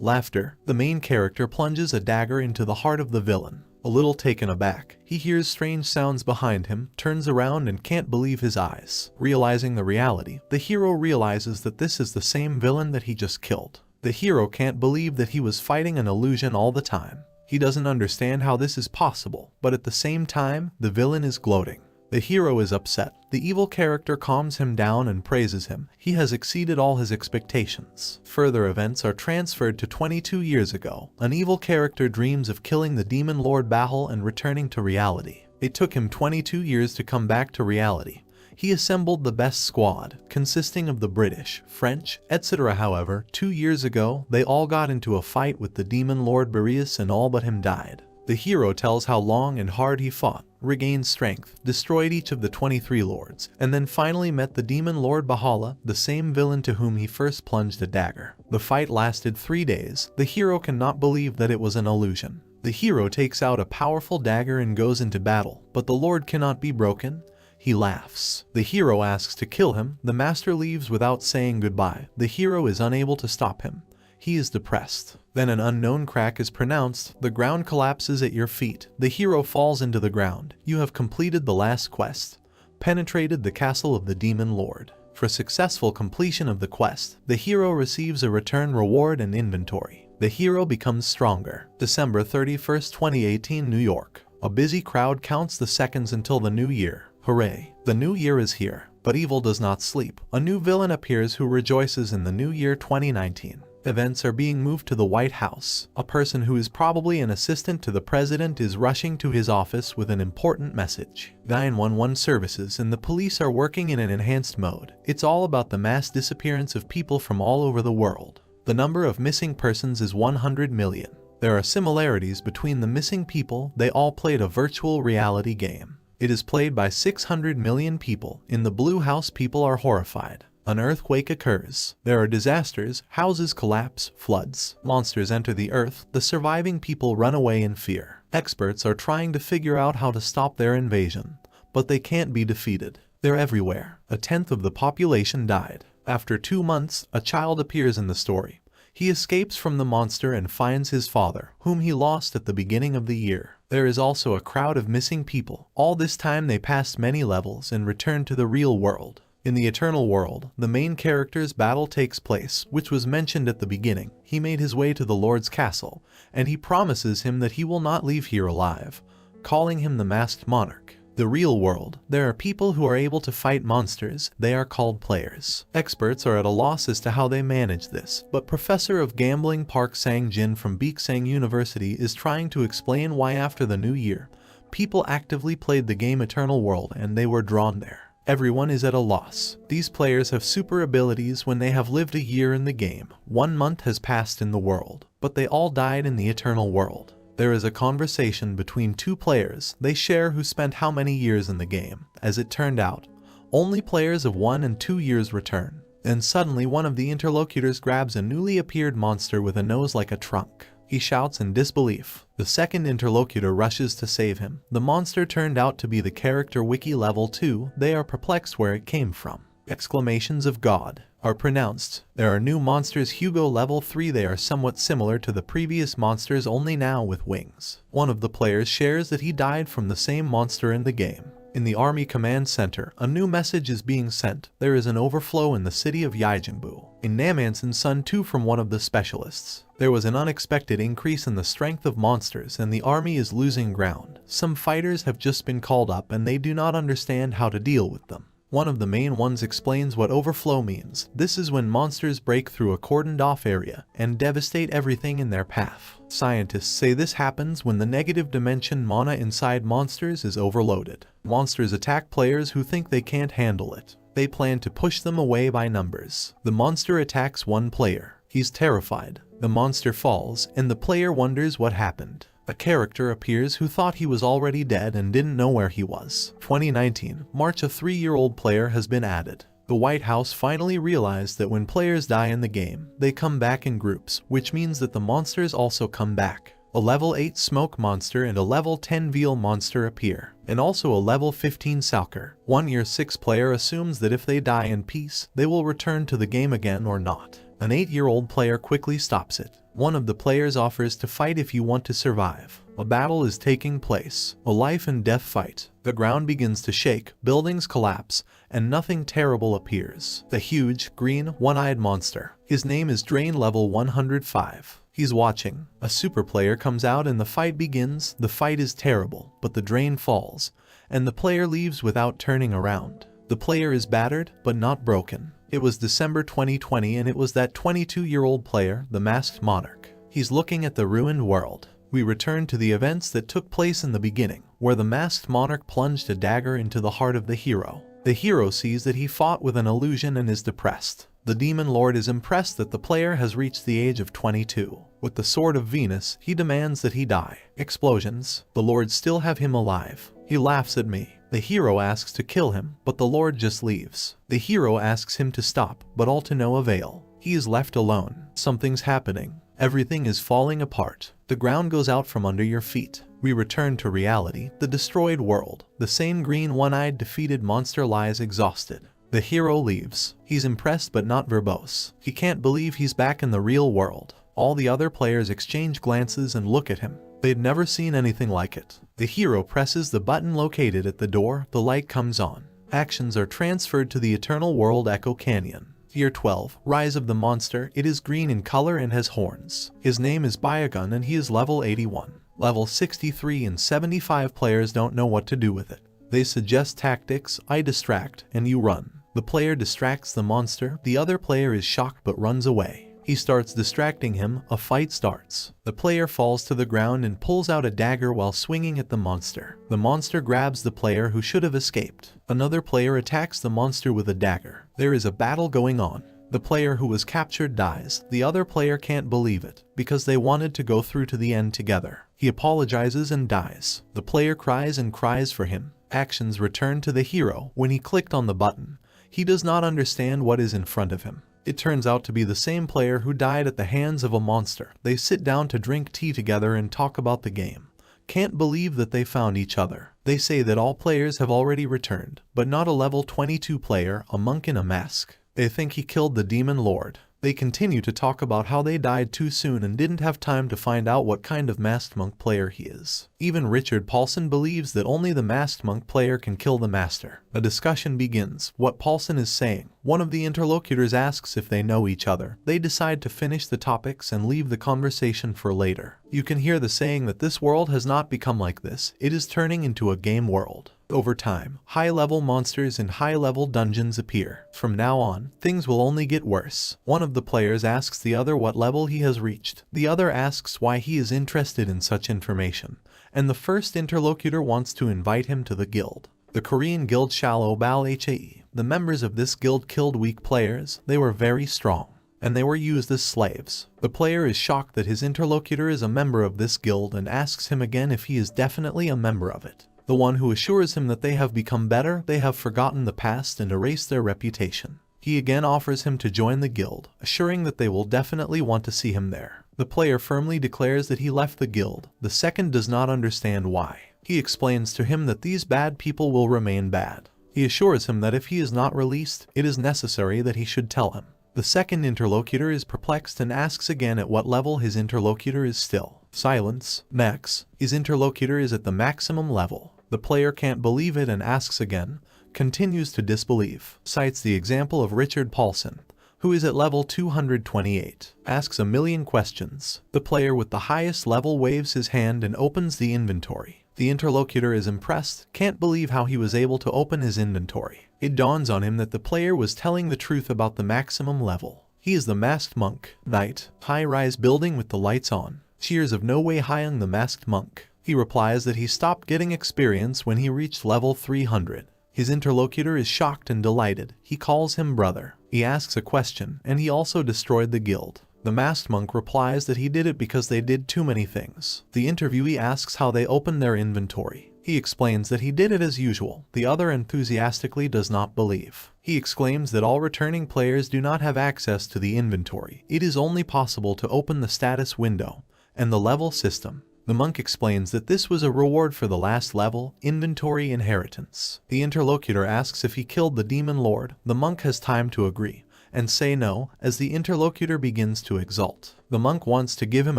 Laughter. The main character plunges a dagger into the heart of the villain. A little taken aback, he hears strange sounds behind him, turns around and can't believe his eyes. Realizing the reality, the hero realizes that this is the same villain that he just killed. The hero can't believe that he was fighting an illusion all the time. He doesn't understand how this is possible, but at the same time, the villain is gloating. The hero is upset. The evil character calms him down and praises him. He has exceeded all his expectations. Further events are transferred to 22 years ago. An evil character dreams of killing the demon lord Bahal and returning to reality. It took him 22 years to come back to reality. He assembled the best squad, consisting of the British, French, etc. However, 2 years ago, they all got into a fight with the demon lord Boreas and all but him died. The hero tells how long and hard he fought, regained strength, destroyed each of the 23 lords, and then finally met the demon lord Bahala, the same villain to whom he first plunged a dagger. The fight lasted 3 days. The hero cannot believe that it was an illusion. The hero takes out a powerful dagger and goes into battle, but the lord cannot be broken. He laughs. The hero asks to kill him. The master leaves without saying goodbye. The hero is unable to stop him. He is depressed. Then an unknown crack is pronounced. The ground collapses at your feet. The hero falls into the ground. You have completed the last quest. Penetrated the castle of the demon lord. For successful completion of the quest, the hero receives a return reward and inventory. The hero becomes stronger. December 31st, 2018, New York. A busy crowd counts the seconds until the new year. Hooray! The new year is here. But evil does not sleep. A new villain appears who rejoices in the new year 2019. Events are being moved to the White House. A person who is probably an assistant to the president is rushing to his office with an important message. 911 services and the police are working in an enhanced mode. It's all about the mass disappearance of people from all over the world. The number of missing persons is 100 million. There are similarities between the missing people. They all played a virtual reality game. It is played by 600 million people. In the Blue House, people are horrified. An earthquake occurs. There are disasters, houses collapse, floods. Monsters enter the earth. The surviving people run away in fear. Experts are trying to figure out how to stop their invasion, but they can't be defeated. They're everywhere. 1/10 of the population died. After 2 months, a child appears in the story. He escapes from the monster and finds his father, whom he lost at the beginning of the year. There is also a crowd of missing people. All this time they passed many levels and returned to the real world. In the eternal world, the main character's battle takes place, which was mentioned at the beginning. He made his way to the Lord's castle, and he promises him that he will not leave here alive, calling him the masked monarch. The real world, there are people who are able to fight monsters. They are called players. Experts are at a loss as to how they manage this, but Professor of Gambling Park Sang-jin from Beeksang University is trying to explain why after the new year, people actively played the game Eternal World and they were drawn there. Everyone is at a loss. These players have super abilities when they have lived a year in the game. 1 month has passed in the world, but they all died in the eternal world. There is a conversation between 2 players. They share who spent how many years in the game. As it turned out, only players of 1 and 2 years return. Then suddenly one of the interlocutors grabs a newly appeared monster with a nose like a trunk. He shouts in disbelief. The second interlocutor rushes to save him. The monster turned out to be the character Wiki level 2. They are perplexed where it came from. Exclamations of God are pronounced. There are new monsters Hugo level 3. They are somewhat similar to the previous monsters, only now with wings. One of the players shares that he died from the same monster in the game. In the Army Command Center, a new message is being sent. There is an overflow in the city of Yaijingbu. In Namanson Sun 2 from one of the specialists. There was an unexpected increase in the strength of monsters and the army is losing ground. Some fighters have just been called up and they do not understand how to deal with them. One of the main ones explains what overflow means. This is when monsters break through a cordoned off area and devastate everything in their path. Scientists say this happens when the negative dimension mana inside monsters is overloaded. Monsters attack players who think they can't handle it. They plan to push them away by numbers. The monster attacks one player. He's terrified. The monster falls, and the player wonders what happened. A character appears who thought he was already dead and didn't know where he was. 2019, March. A 3-year-old player has been added. The White House finally realized that when players die in the game, they come back in groups, which means that the monsters also come back. A level 8 smoke monster and a level 10 veal monster appear, and also a level 15 Salker. 1 year 6 player assumes that if they die in peace, they will return to the game again or not. An 8-year-old player quickly stops it. One of the players offers to fight if you want to survive. A battle is taking place, a life and death fight. The ground begins to shake, buildings collapse, and nothing terrible appears. The huge, green, one-eyed monster. His name is Drain level 105. He's watching. A super player comes out and the fight begins. The fight is terrible, but the drain falls, and the player leaves without turning around. The player is battered, but not broken. It was December 2020 and it was that 22-year-old player, the Masked Monarch. He's looking at the ruined world. We return to the events that took place in the beginning, where the Masked Monarch plunged a dagger into the heart of the hero. The hero sees that he fought with an illusion and is depressed. The Demon Lord is impressed that the player has reached the age of 22. With the Sword of Venus, he demands that he die. Explosions. The Lord still have him alive. He laughs at me. The hero asks to kill him, but the Lord just leaves. The hero asks him to stop, but all to no avail. He is left alone. Something's happening. Everything is falling apart. The ground goes out from under your feet. We return to reality, the destroyed world. The same green one-eyed defeated monster lies exhausted. The hero leaves. He's impressed but not verbose. He can't believe he's back in the real world. All the other players exchange glances and look at him. They'd never seen anything like it. The hero presses the button located at the door. The light comes on. Actions are transferred to the Eternal World Echo Canyon. Year 12, Rise of the Monster. It is green in color and has horns. His name is Byagun and he is level 81. Level 63 and 75 players don't know what to do with it. They suggest tactics, I distract, and you run. The player distracts the monster, the other player is shocked but runs away. He starts distracting him, a fight starts. The player falls to the ground and pulls out a dagger while swinging at the monster. The monster grabs the player who should have escaped. Another player attacks the monster with a dagger. There is a battle going on. The player who was captured dies. The other player can't believe it, because they wanted to go through to the end together. He apologizes and dies. The player cries and cries for him. Actions return to the hero. When he clicked on the button, he does not understand what is in front of him. It turns out to be the same player who died at the hands of a monster. They sit down to drink tea together and talk about the game. Can't believe that they found each other. They say that all players have already returned, but not a level 22 player, a monk in a mask. They think he killed the Demon Lord. They continue to talk about how they died too soon and didn't have time to find out what kind of masked monk player he is. Even Richard Paulson believes that only the masked monk player can kill the master. A discussion begins. What Paulson is saying. One of the interlocutors asks if they know each other. They decide to finish the topics and leave the conversation for later. You can hear the saying that this world has not become like this. It is turning into a game world. Over time, high-level monsters and high-level dungeons appear. From now on, things will only get worse. One of the players asks the other what level he has reached. The other asks why he is interested in such information, and the first interlocutor wants to invite him to the guild. The Korean guild Shallow Bal HAE. The members of this guild killed weak players. They were very strong, and they were used as slaves. The player is shocked that his interlocutor is a member of this guild and asks him again if he is definitely a member of it. The one who assures him that they have become better, they have forgotten the past and erased their reputation. He again offers him to join the guild, assuring that they will definitely want to see him there. The player firmly declares that he left the guild. The second does not understand why. He explains to him that these bad people will remain bad. He assures him that if he is not released, it is necessary that he should tell him. The second interlocutor is perplexed and asks again at what level his interlocutor is still. Silence. Max. His interlocutor is at the maximum level. The player can't believe it and asks again, continues to disbelieve. Cites the example of Richard Paulson, who is at level 228. Asks a million questions. The player with the highest level waves his hand and opens the inventory. The interlocutor is impressed, can't believe how he was able to open his inventory. It dawns on him that the player was telling the truth about the maximum level. He is the masked monk. Night. High-rise building with the lights on. Cheers of No Way Hyung the masked monk. He replies that he stopped getting experience when he reached level 300. His interlocutor is shocked and delighted. He calls him brother. He asks a question, and he also destroyed the guild. The masked monk replies that he did it because they did too many things. The interviewee asks how they opened their inventory. He explains that he did it as usual. The other enthusiastically does not believe. He exclaims that all returning players do not have access to the inventory. It is only possible to open the status window and the level system. The monk explains that this was a reward for the last level, inventory inheritance. The interlocutor asks if he killed the Demon Lord. The monk has time to agree, and say no, as the interlocutor begins to exult. The monk wants to give him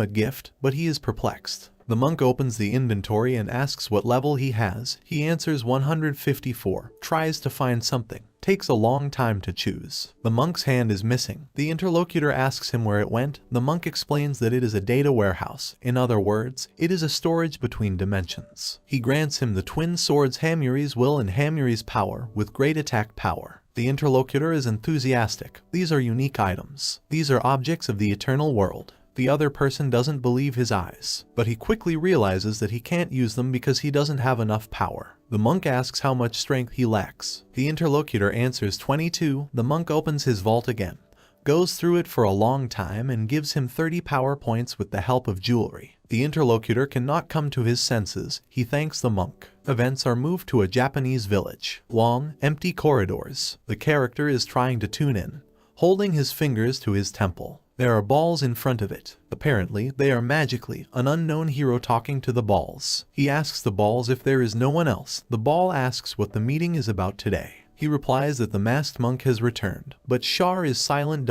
a gift, but he is perplexed. The monk opens the inventory and asks what level he has. He answers 154, tries to find something, takes a long time to choose. The monk's hand is missing. The interlocutor asks him where it went. The monk explains that it is a data warehouse. In other words, it is a storage between dimensions. He grants him the twin swords Hamuri's will and Hamuri's power with great attack power. The interlocutor is enthusiastic. These are unique items. These are objects of the eternal world. The other person doesn't believe his eyes, but he quickly realizes that he can't use them because he doesn't have enough power. The monk asks how much strength he lacks. The interlocutor answers 22. The monk opens his vault again, goes through it for a long time, and gives him 30 power points with the help of jewelry. The interlocutor cannot come to his senses. He thanks the monk. Events are moved to a Japanese village. Long, empty corridors. The character is trying to tune in, holding his fingers to his temple. There are balls in front of it. Apparently, they are magically an unknown hero talking to the balls. He asks the balls if there is no one else. The ball asks what the meeting is about today. He replies that the masked monk has returned, but Char is silent.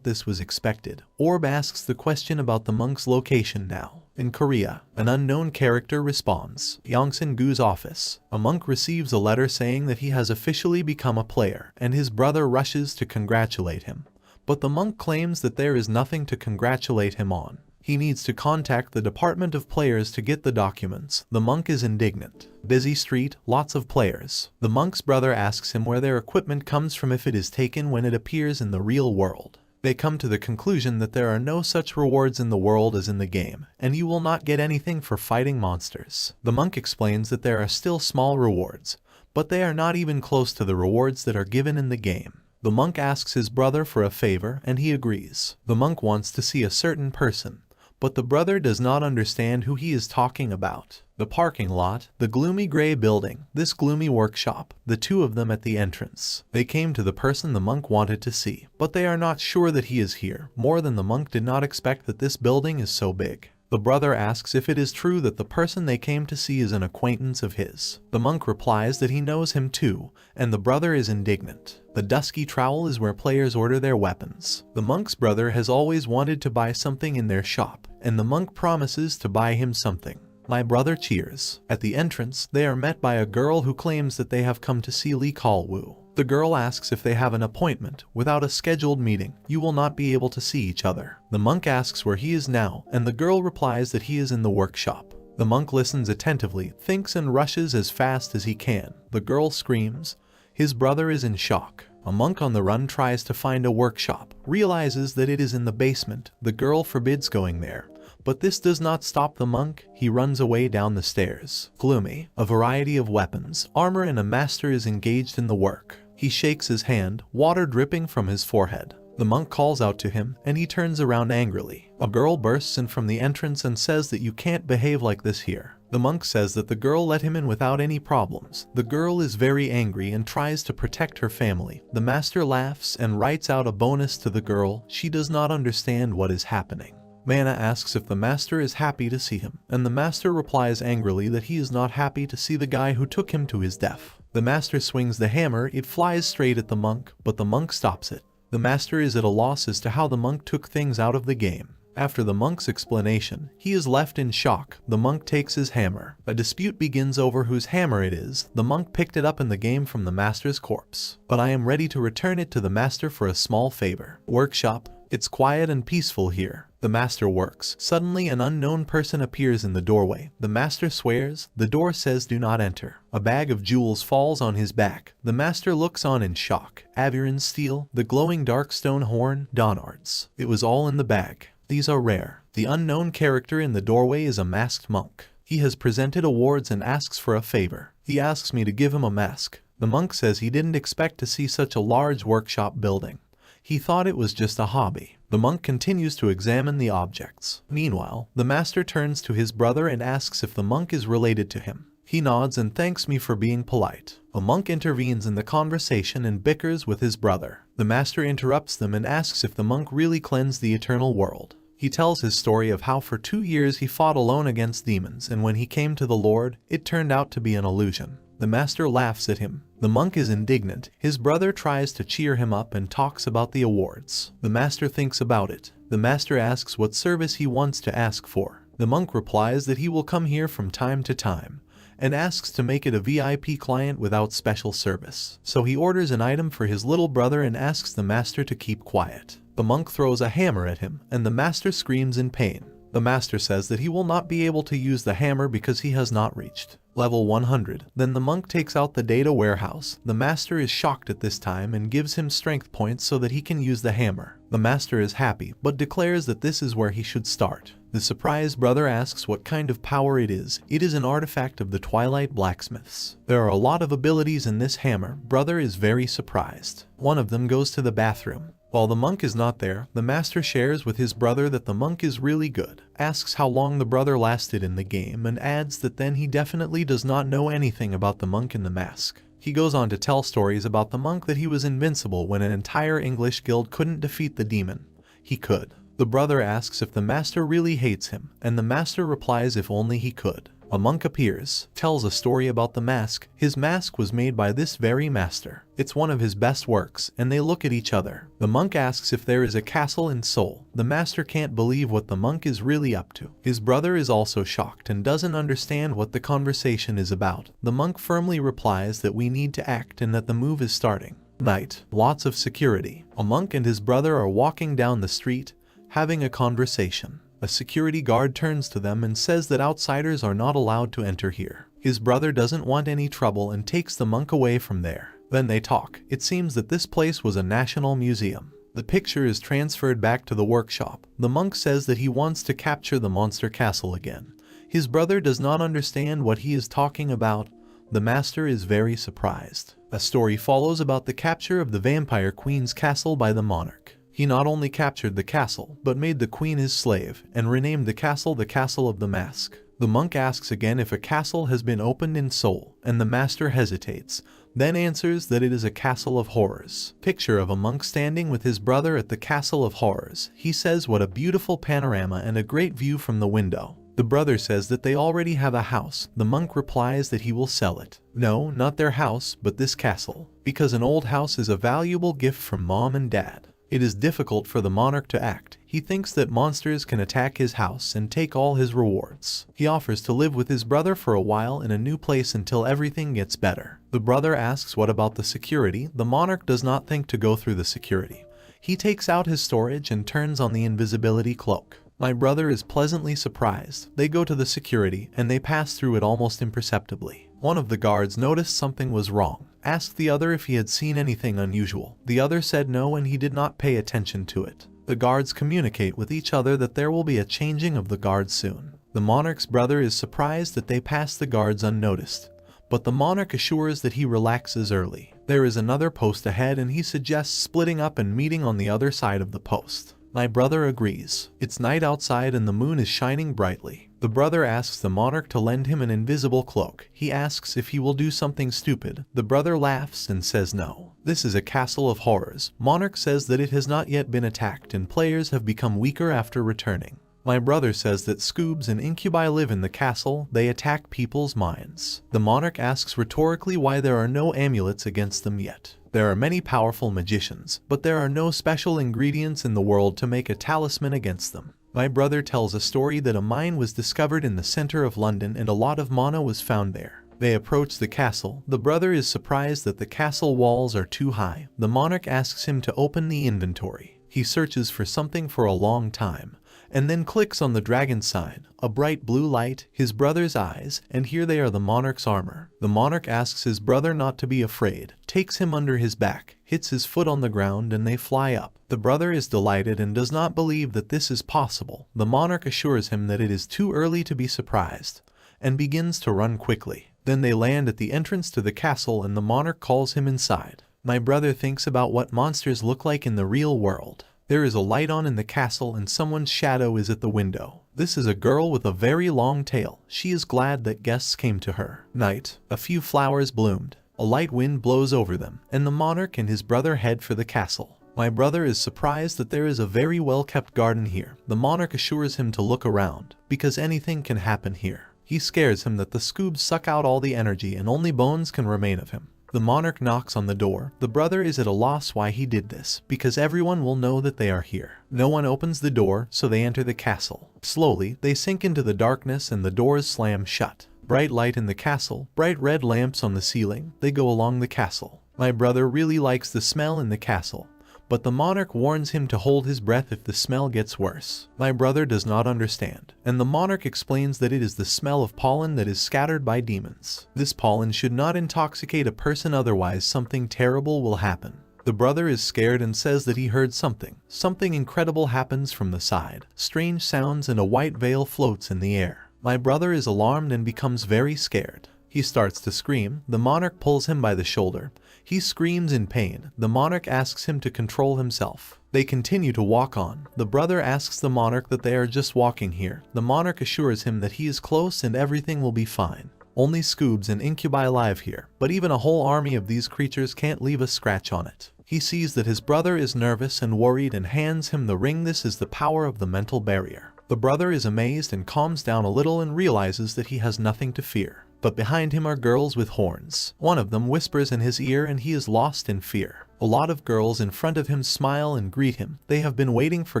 This was expected. Orb asks the question about the monk's location now. In Korea, an unknown character responds. Yongsan-gu's office. A monk receives a letter saying that he has officially become a player, and his brother rushes to congratulate him. But the monk claims that there is nothing to congratulate him on. He needs to contact the Department of Players to get the documents. The monk is indignant. Busy street, lots of players. The monk's brother asks him where their equipment comes from if it is taken when it appears in the real world. They come to the conclusion that there are no such rewards in the world as in the game, and you will not get anything for fighting monsters. The monk explains that there are still small rewards, but they are not even close to the rewards that are given in the game. The monk asks his brother for a favor, and he agrees. The monk wants to see a certain person, but the brother does not understand who he is talking about. The parking lot, the gloomy gray building, this gloomy workshop, the two of them at the entrance. They came to the person the monk wanted to see, but they are not sure that he is here. More than the monk did not expect that this building is so big. The brother asks if it is true that the person they came to see is an acquaintance of his. The monk replies that he knows him too, and the brother is indignant. The dusky trowel is where players order their weapons. The monk's brother has always wanted to buy something in their shop, and the monk promises to buy him something. My brother cheers. At the entrance, they are met by a girl who claims that they have come to see Lee Kalwoo. The girl asks if they have an appointment. Without a scheduled meeting, you will not be able to see each other. The monk asks where he is now, and the girl replies that he is in the workshop. The monk listens attentively, thinks, and rushes as fast as he can. The girl screams. His brother is in shock. A monk on the run tries to find a workshop, realizes that it is in the basement. The girl forbids going there, but this does not stop the monk. He runs away down the stairs. Gloomy. A variety of weapons, armor, and a master is engaged in the work. He shakes his hand, water dripping from his forehead. The monk calls out to him, and he turns around angrily. A girl bursts in from the entrance and says that you can't behave like this here. The monk says that the girl let him in without any problems. The girl is very angry and tries to protect her family. The master laughs and writes out a bonus to the girl. She does not understand what is happening. Mana asks if the master is happy to see him, and the master replies angrily that he is not happy to see the guy who took him to his death. The master swings the hammer. It flies straight at the monk, but the monk stops it. The master is at a loss as to how the monk took things out of the game. After the monk's explanation, he is left in shock. The monk takes his hammer. A dispute begins over whose hammer it is. The monk picked it up in the game from the master's corpse, but I am ready to return it to the master for a small favor. Workshop. It's quiet and peaceful here. The master works. Suddenly an unknown person appears in the doorway. The master swears. The door says do not enter. A bag of jewels falls on his back. The master looks on in shock. Aviran steel, the glowing dark stone horn, Donards. It was all in the bag. These are rare. The unknown character in the doorway is a masked monk. He has presented awards and asks for a favor. He asks me to give him a mask. The monk says he didn't expect to see such a large workshop building. He thought it was just a hobby. The monk continues to examine the objects. Meanwhile, the master turns to his brother and asks if the monk is related to him. He nods and thanks me for being polite. A monk intervenes in the conversation and bickers with his brother. The master interrupts them and asks if the monk really cleansed the eternal world. He tells his story of how for 2 years he fought alone against demons, and when he came to the Lord, it turned out to be an illusion. The master laughs at him. The monk is indignant. His brother tries to cheer him up and talks about the awards. The master thinks about it. The master asks what service he wants to ask for. The monk replies that he will come here from time to time, and asks to make it a VIP client without special service. So he orders an item for his little brother and asks the master to keep quiet. The monk throws a hammer at him, and the master screams in pain. The master says that he will not be able to use the hammer because he has not reached level 100. Then the monk takes out the data warehouse. The master is shocked at this time and gives him strength points so that he can use the hammer. The master is happy, but declares that this is where he should start. The surprised brother asks what kind of power it is. It is an artifact of the Twilight blacksmiths. There are a lot of abilities in this hammer. Brother is very surprised. One of them goes to the bathroom. While the monk is not there, the master shares with his brother that the monk is really good, asks how long the brother lasted in the game, and adds that then he definitely does not know anything about the monk in the mask. He goes on to tell stories about the monk that he was invincible when an entire English guild couldn't defeat the demon. He could. The brother asks if the master really hates him, and the master replies if only he could. A monk appears, tells a story about the mask. His mask was made by this very master. It's one of his best works, and they look at each other. The monk asks if there is a castle in Seoul. The master can't believe what the monk is really up to. His brother is also shocked and doesn't understand what the conversation is about. The monk firmly replies that we need to act and that the move is starting. Night. Lots of security. A monk and his brother are walking down the street, having a conversation. A security guard turns to them and says that outsiders are not allowed to enter here. His brother doesn't want any trouble and takes the monk away from there. Then they talk. It seems that this place was a national museum. The picture is transferred back to the workshop. The monk says that he wants to capture the monster castle again. His brother does not understand what he is talking about. The master is very surprised. A story follows about the capture of the vampire queen's castle by the monarch. He not only captured the castle, but made the queen his slave, and renamed the castle of the mask. The monk asks again if a castle has been opened in Seoul, and the master hesitates, then answers that it is a castle of horrors. Picture of a monk standing with his brother at the castle of horrors. He says what a beautiful panorama and a great view from the window. The brother says that they already have a house. The monk replies that he will sell it. No, not their house, but this castle, because an old house is a valuable gift from mom and dad. It is difficult for the monarch to act. He thinks that monsters can attack his house and take all his rewards. He offers to live with his brother for a while in a new place until everything gets better. The brother asks what about the security. The monarch does not think to go through the security. He takes out his storage and turns on the invisibility cloak. My brother is pleasantly surprised. They go to the security and they pass through it almost imperceptibly. One of the guards noticed something was wrong, asked the other if he had seen anything unusual. The other said no and he did not pay attention to it. The guards communicate with each other that there will be a changing of the guards soon. The monarch's brother is surprised that they pass the guards unnoticed, but the monarch assures that he relaxes early. There is another post ahead and he suggests splitting up and meeting on the other side of the post. My brother agrees. It's night outside and the moon is shining brightly. The brother asks the monarch to lend him an invisible cloak. He asks if he will do something stupid. The brother laughs and says no. This is a castle of horrors. Monarch says that it has not yet been attacked and players have become weaker after returning. My brother says that scoobs and incubi live in the castle. They attack people's minds. The monarch asks rhetorically why there are no amulets against them yet. There are many powerful magicians, but there are no special ingredients in the world to make a talisman against them. My brother tells a story that a mine was discovered in the center of London and a lot of mana was found there. They approach the castle. The brother is surprised that the castle walls are too high. The monarch asks him to open the inventory. He searches for something for a long time, and then clicks on the dragon sign, a bright blue light, his brother's eyes, and here they are the monarch's armor. The monarch asks his brother not to be afraid, takes him under his back, hits his foot on the ground and they fly up. The brother is delighted and does not believe that this is possible. The monarch assures him that it is too early to be surprised, and begins to run quickly. Then they land at the entrance to the castle and the monarch calls him inside. My brother thinks about what monsters look like in the real world. There is a light on in the castle and someone's shadow is at the window. This is a girl with a very long tail. She is glad that guests came to her. Night. A few flowers bloomed. A light wind blows over them, and the monarch and his brother head for the castle. My brother is surprised that there is a very well-kept garden here. The monarch assures him to look around, because anything can happen here. He scares him that the scoobs suck out all the energy and only bones can remain of him. The monarch knocks on the door. The brother is at a loss why he did this, because everyone will know that they are here. No one opens the door, so they enter the castle. Slowly, they sink into the darkness and the doors slam shut. Bright light in the castle, bright red lamps on the ceiling. They go along the castle. My brother really likes the smell in the castle, but the monarch warns him to hold his breath if the smell gets worse. My brother does not understand, and the monarch explains that it is the smell of pollen that is scattered by demons. This pollen should not intoxicate a person, otherwise something terrible will happen. The brother is scared and says that he heard something. Something incredible happens from the side. Strange sounds and a white veil floats in the air. My brother is alarmed and becomes very scared. He starts to scream. The monarch pulls him by the shoulder. He screams in pain. The monarch asks him to control himself. They continue to walk on. The brother asks the monarch that they are just walking here. The monarch assures him that he is close and everything will be fine. Only scoobs and incubi live here, but even a whole army of these creatures can't leave a scratch on it. He sees that his brother is nervous and worried and hands him the ring. This is the power of the mental barrier. The brother is amazed and calms down a little and realizes that he has nothing to fear. But behind him are girls with horns. One of them whispers in his ear and he is lost in fear. A lot of girls in front of him smile and greet him. They have been waiting for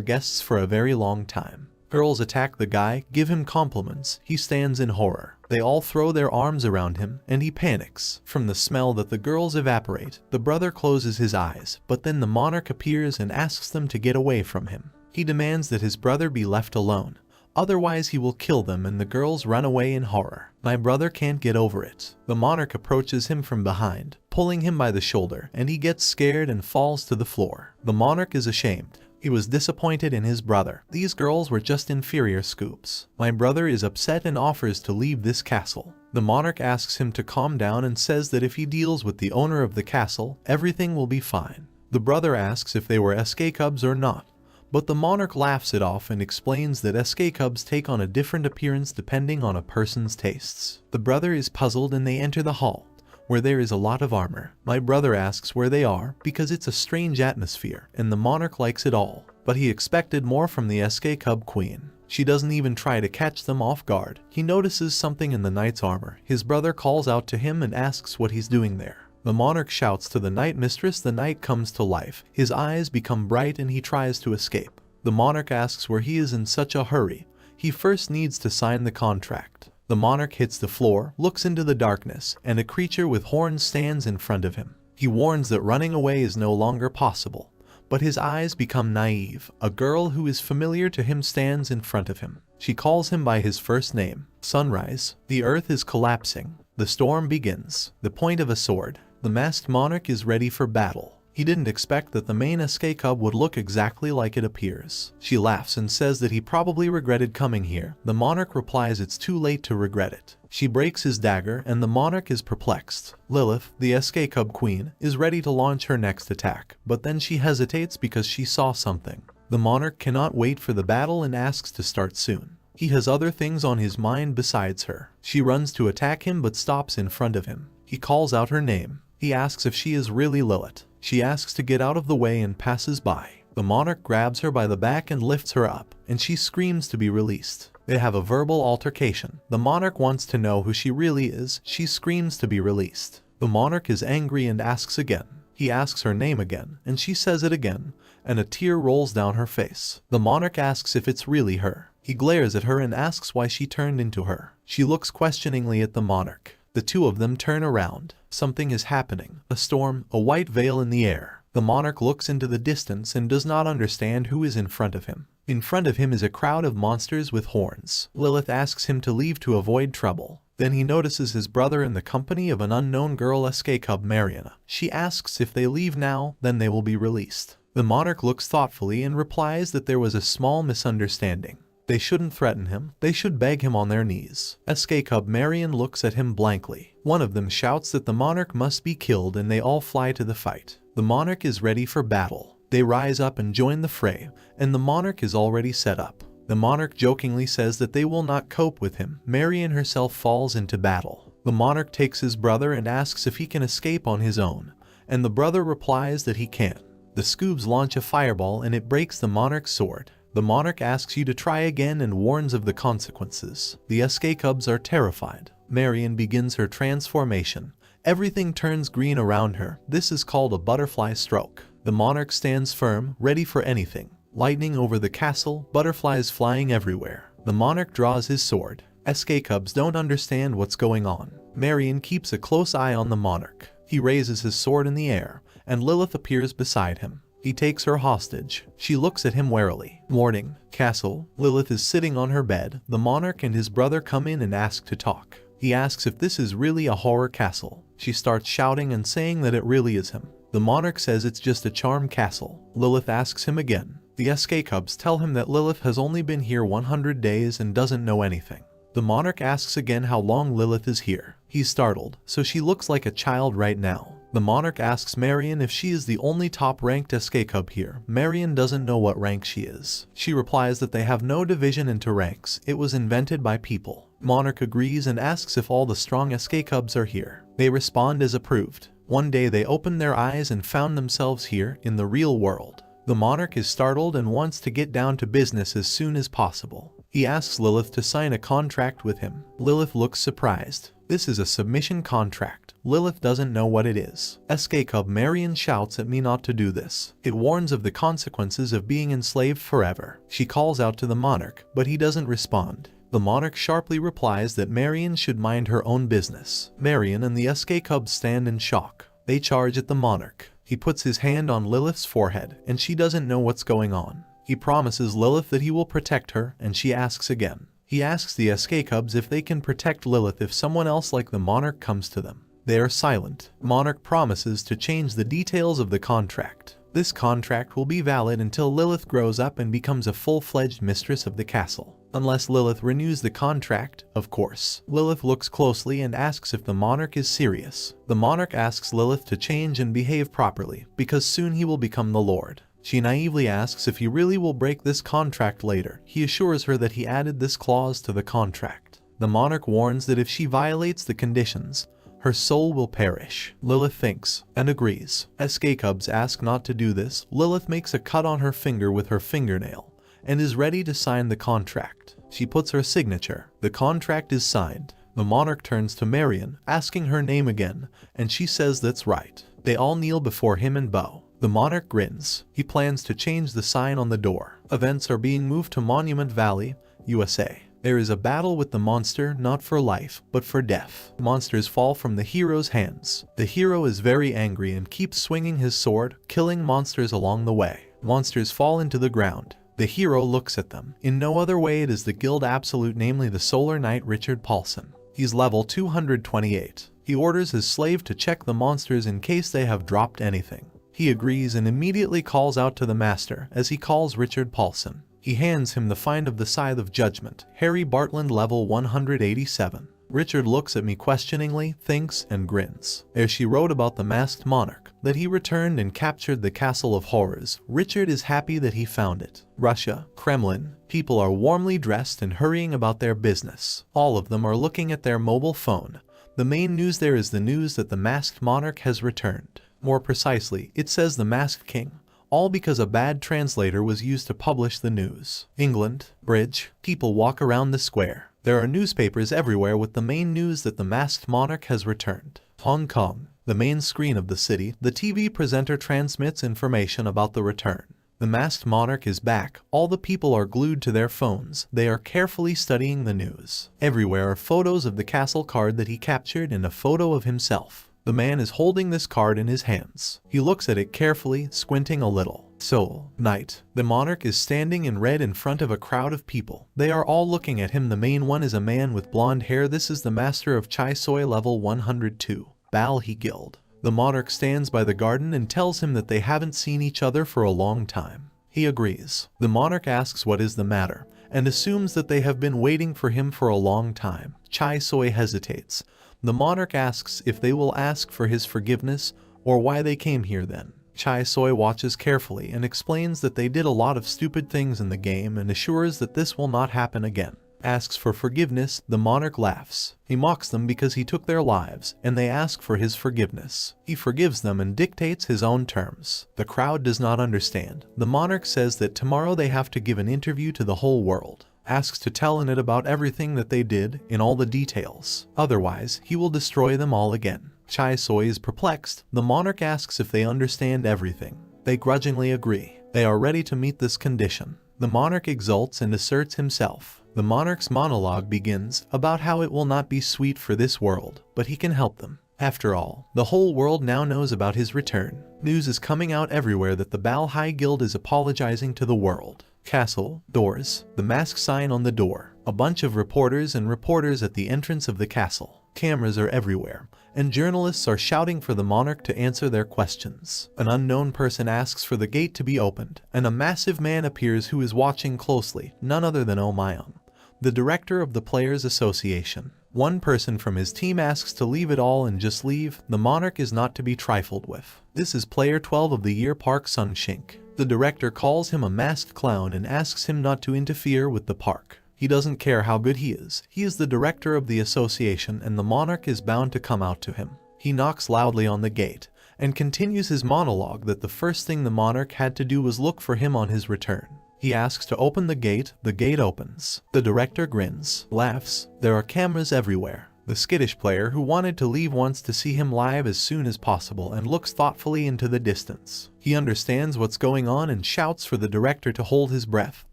guests for a very long time. Girls attack the guy, give him compliments. He stands in horror. They all throw their arms around him, and he panics. From the smell that the girls evaporate, the brother closes his eyes, but then the monarch appears and asks them to get away from him. He demands that his brother be left alone. Otherwise he will kill them, and the girls run away in horror. My brother can't get over it. The monarch approaches him from behind, pulling him by the shoulder, and he gets scared and falls to the floor. The monarch is ashamed. He was disappointed in his brother. These girls were just inferior scoops. My brother is upset and offers to leave this castle. The monarch asks him to calm down and says that if he deals with the owner of the castle, everything will be fine. The brother asks if they were SK cubs or not, but the monarch laughs it off and explains that SK cubs take on a different appearance depending on a person's tastes. The brother is puzzled and they enter the hall, where there is a lot of armor. My brother asks where they are because it's a strange atmosphere, and the monarch likes it all, but he expected more from the SK Cub Queen. She doesn't even try to catch them off guard. He notices something in the knight's armor. His brother calls out to him and asks what he's doing there. The monarch shouts to the knight mistress. The knight comes to life. His eyes become bright and he tries to escape. The monarch asks where he is in such a hurry. He first needs to sign the contract. The monarch hits the floor, looks into the darkness, and a creature with horns stands in front of him. He warns that running away is no longer possible, but his eyes become naive. A girl who is familiar to him stands in front of him. She calls him by his first name. Sunrise. The earth is collapsing. The storm begins. The point of a sword. The masked monarch is ready for battle. He didn't expect that the main SK cub would look exactly like it appears. She laughs and says that he probably regretted coming here. The monarch replies it's too late to regret it. She breaks his dagger and the monarch is perplexed. Lilith, the SK cub queen, is ready to launch her next attack, but then she hesitates because she saw something. The monarch cannot wait for the battle and asks to start soon. He has other things on his mind besides her. She runs to attack him but stops in front of him. He calls out her name. He asks if she is really Lilith. She asks to get out of the way and passes by. The monarch grabs her by the back and lifts her up, and she screams to be released. They have a verbal altercation. The monarch wants to know who she really is. She screams to be released. The monarch is angry and asks again. He asks her name again, and she says it again, and a tear rolls down her face. The monarch asks if it's really her. He glares at her and asks why she turned into her. She looks questioningly at the monarch. The two of them turn around. Something is happening. A storm, a white veil in the air. The monarch looks into the distance and does not understand who is in front of him. In front of him is a crowd of monsters with horns. Lilith asks him to leave to avoid trouble. Then he notices his brother in the company of an unknown girl, SK Cub Mariana. She asks if they leave now, then they will be released. The monarch looks thoughtfully and replies that there was a small misunderstanding. They shouldn't threaten him. They should beg him on their knees. SK Cub Marian looks at him blankly. One of them shouts that the monarch must be killed and they all fly to the fight. The monarch is ready for battle. They rise up and join the fray, and the monarch is already set up. The monarch jokingly says that they will not cope with him. Marian herself falls into battle. The monarch takes his brother and asks if he can escape on his own, and the brother replies that he can. The Scoobs launch a fireball and it breaks the monarch's sword. The monarch asks you to try again and warns of the consequences. The SK Cubs are terrified. Marian begins her transformation, Everything turns green around her. This is called a butterfly stroke. The monarch stands firm, ready for anything. Lightning over the castle, butterflies flying everywhere. The monarch draws his sword. SK Cubs don't understand what's going on. Marion keeps a close eye on the monarch. He raises his sword in the air, and Lilith appears beside him. He takes her hostage. She looks at him warily. Morning. Castle. Lilith is sitting on her bed. The monarch and his brother come in and ask to talk. He asks if this is really a horror castle. She starts shouting and saying that it really is him. The monarch says it's just a charm castle. Lilith asks him again. The SK Cubs tell him that Lilith has only been here 100 days and doesn't know anything. The monarch asks again how long Lilith is here. He's startled, so she looks like a child right now. The monarch asks Marion if she is the only top-ranked SK Cub here. Marion doesn't know what rank she is. She replies that they have no division into ranks. It was invented by people. Monarch agrees and asks if all the strong SK Cubs are here. They respond as approved. One day they opened their eyes and found themselves here in the real world. The monarch is startled and wants to get down to business as soon as possible. He asks Lilith to sign a contract with him. Lilith looks surprised. This is a submission contract. Lilith doesn't know what it is. SK Cub Marion shouts at me not to do this. It warns of the consequences of being enslaved forever. She calls out to the monarch, but he doesn't respond. The monarch sharply replies that Marion should mind her own business. Marion and the SK Cubs stand in shock. They charge at the monarch. He puts his hand on Lilith's forehead, and she doesn't know what's going on. He promises Lilith that he will protect her, and she asks again. He asks the SK Cubs if they can protect Lilith if someone else like the monarch comes to them. They are silent. Monarch promises to change the details of the contract. This contract will be valid until Lilith grows up and becomes a full-fledged mistress of the castle. Unless Lilith renews the contract, of course. Lilith looks closely and asks if the monarch is serious. The monarch asks Lilith to change and behave properly, because soon he will become the lord. She naively asks if he really will break this contract later. He assures her that he added this clause to the contract. The monarch warns that if she violates the conditions, her soul will perish. Lilith thinks and agrees. SK Cubs ask not to do this. Lilith makes a cut on her finger with her fingernail and is ready to sign the contract. She puts her signature. The contract is signed. The monarch turns to Marion, asking her name again, and she says that's right. They all kneel before him and bow. The monarch grins. He plans to change the sign on the door. Events are being moved to Monument Valley, USA. There is a battle with the monster, not for life, but for death. Monsters fall from the hero's hands. The hero is very angry and keeps swinging his sword, killing monsters along the way. Monsters fall into the ground. The hero looks at them. In no other way it is the Guild Absolute, namely the Solar Knight Richard Paulson. He's level 228. He orders his slave to check the monsters in case they have dropped anything. He agrees and immediately calls out to the master as he calls Richard Paulson. He hands him the find of the Scythe of Judgment, Harry Bartland level 187. Richard looks at me questioningly, thinks, and grins. As she wrote about the masked monarch, that he returned and captured the Castle of Horrors, Richard is happy that he found it. Russia, Kremlin, people are warmly dressed and hurrying about their business. All of them are looking at their mobile phone. The main news there is the news that the masked monarch has returned. More precisely, it says the Masked King, all because a bad translator was used to publish the news. England, Bridge, people walk around the square. There are newspapers everywhere with the main news that the Masked Monarch has returned. Hong Kong, the main screen of the city, the TV presenter transmits information about the return. The Masked Monarch is back. All the people are glued to their phones. They are carefully studying the news. Everywhere are photos of the castle card that he captured and a photo of himself. The man is holding this card in his hands. He looks at it carefully, squinting a little. Seoul, night. The monarch is standing in red in front of a crowd of people. They are all looking at him. The main one is a man with blonde hair. This is the master of Chai Soy level 102. Bal He Guild. The monarch stands by the garden and tells him that they haven't seen each other for a long time. He agrees. The monarch asks what is the matter, and assumes that they have been waiting for him for a long time. Chai Soy hesitates. The monarch asks if they will ask for his forgiveness or why they came here then. Chai Soy watches carefully and explains that they did a lot of stupid things in the game and assures that this will not happen again. Asks for forgiveness. The monarch laughs. He mocks them because he took their lives, and they ask for his forgiveness. He forgives them and dictates his own terms. The crowd does not understand. The monarch says that tomorrow they have to give an interview to the whole world. Asks to tell in it about everything that they did in all the details. Otherwise, he will destroy them all again. Chai Soy is perplexed. The monarch asks if they understand everything. They grudgingly agree. They are ready to meet this condition. The monarch exults and asserts himself. The monarch's monologue begins about how it will not be sweet for this world, but he can help them. After all, the whole world now knows about his return. News is coming out everywhere that the Bal High Guild is apologizing to the world. Castle, doors, the mask sign on the door, a bunch of reporters at the entrance of the castle. Cameras are everywhere, and journalists are shouting for the monarch to answer their questions. An unknown person asks for the gate to be opened, and a massive man appears who is watching closely, none other than Omayon, the director of the Players Association. One person from his team asks to leave it all and just leave. The monarch is not to be trifled with. This is player 12 of the year Park Sun-shink. The director calls him a masked clown and asks him not to interfere with the park. He doesn't care how good he is. He is the director of the association and the monarch is bound to come out to him. He knocks loudly on the gate and continues his monologue that the first thing the monarch had to do was look for him on his return. He asks to open the gate opens. The director grins, laughs. There are cameras everywhere. The skittish player who wanted to leave wants to see him live as soon as possible and looks thoughtfully into the distance. He understands what's going on and shouts for the director to hold his breath.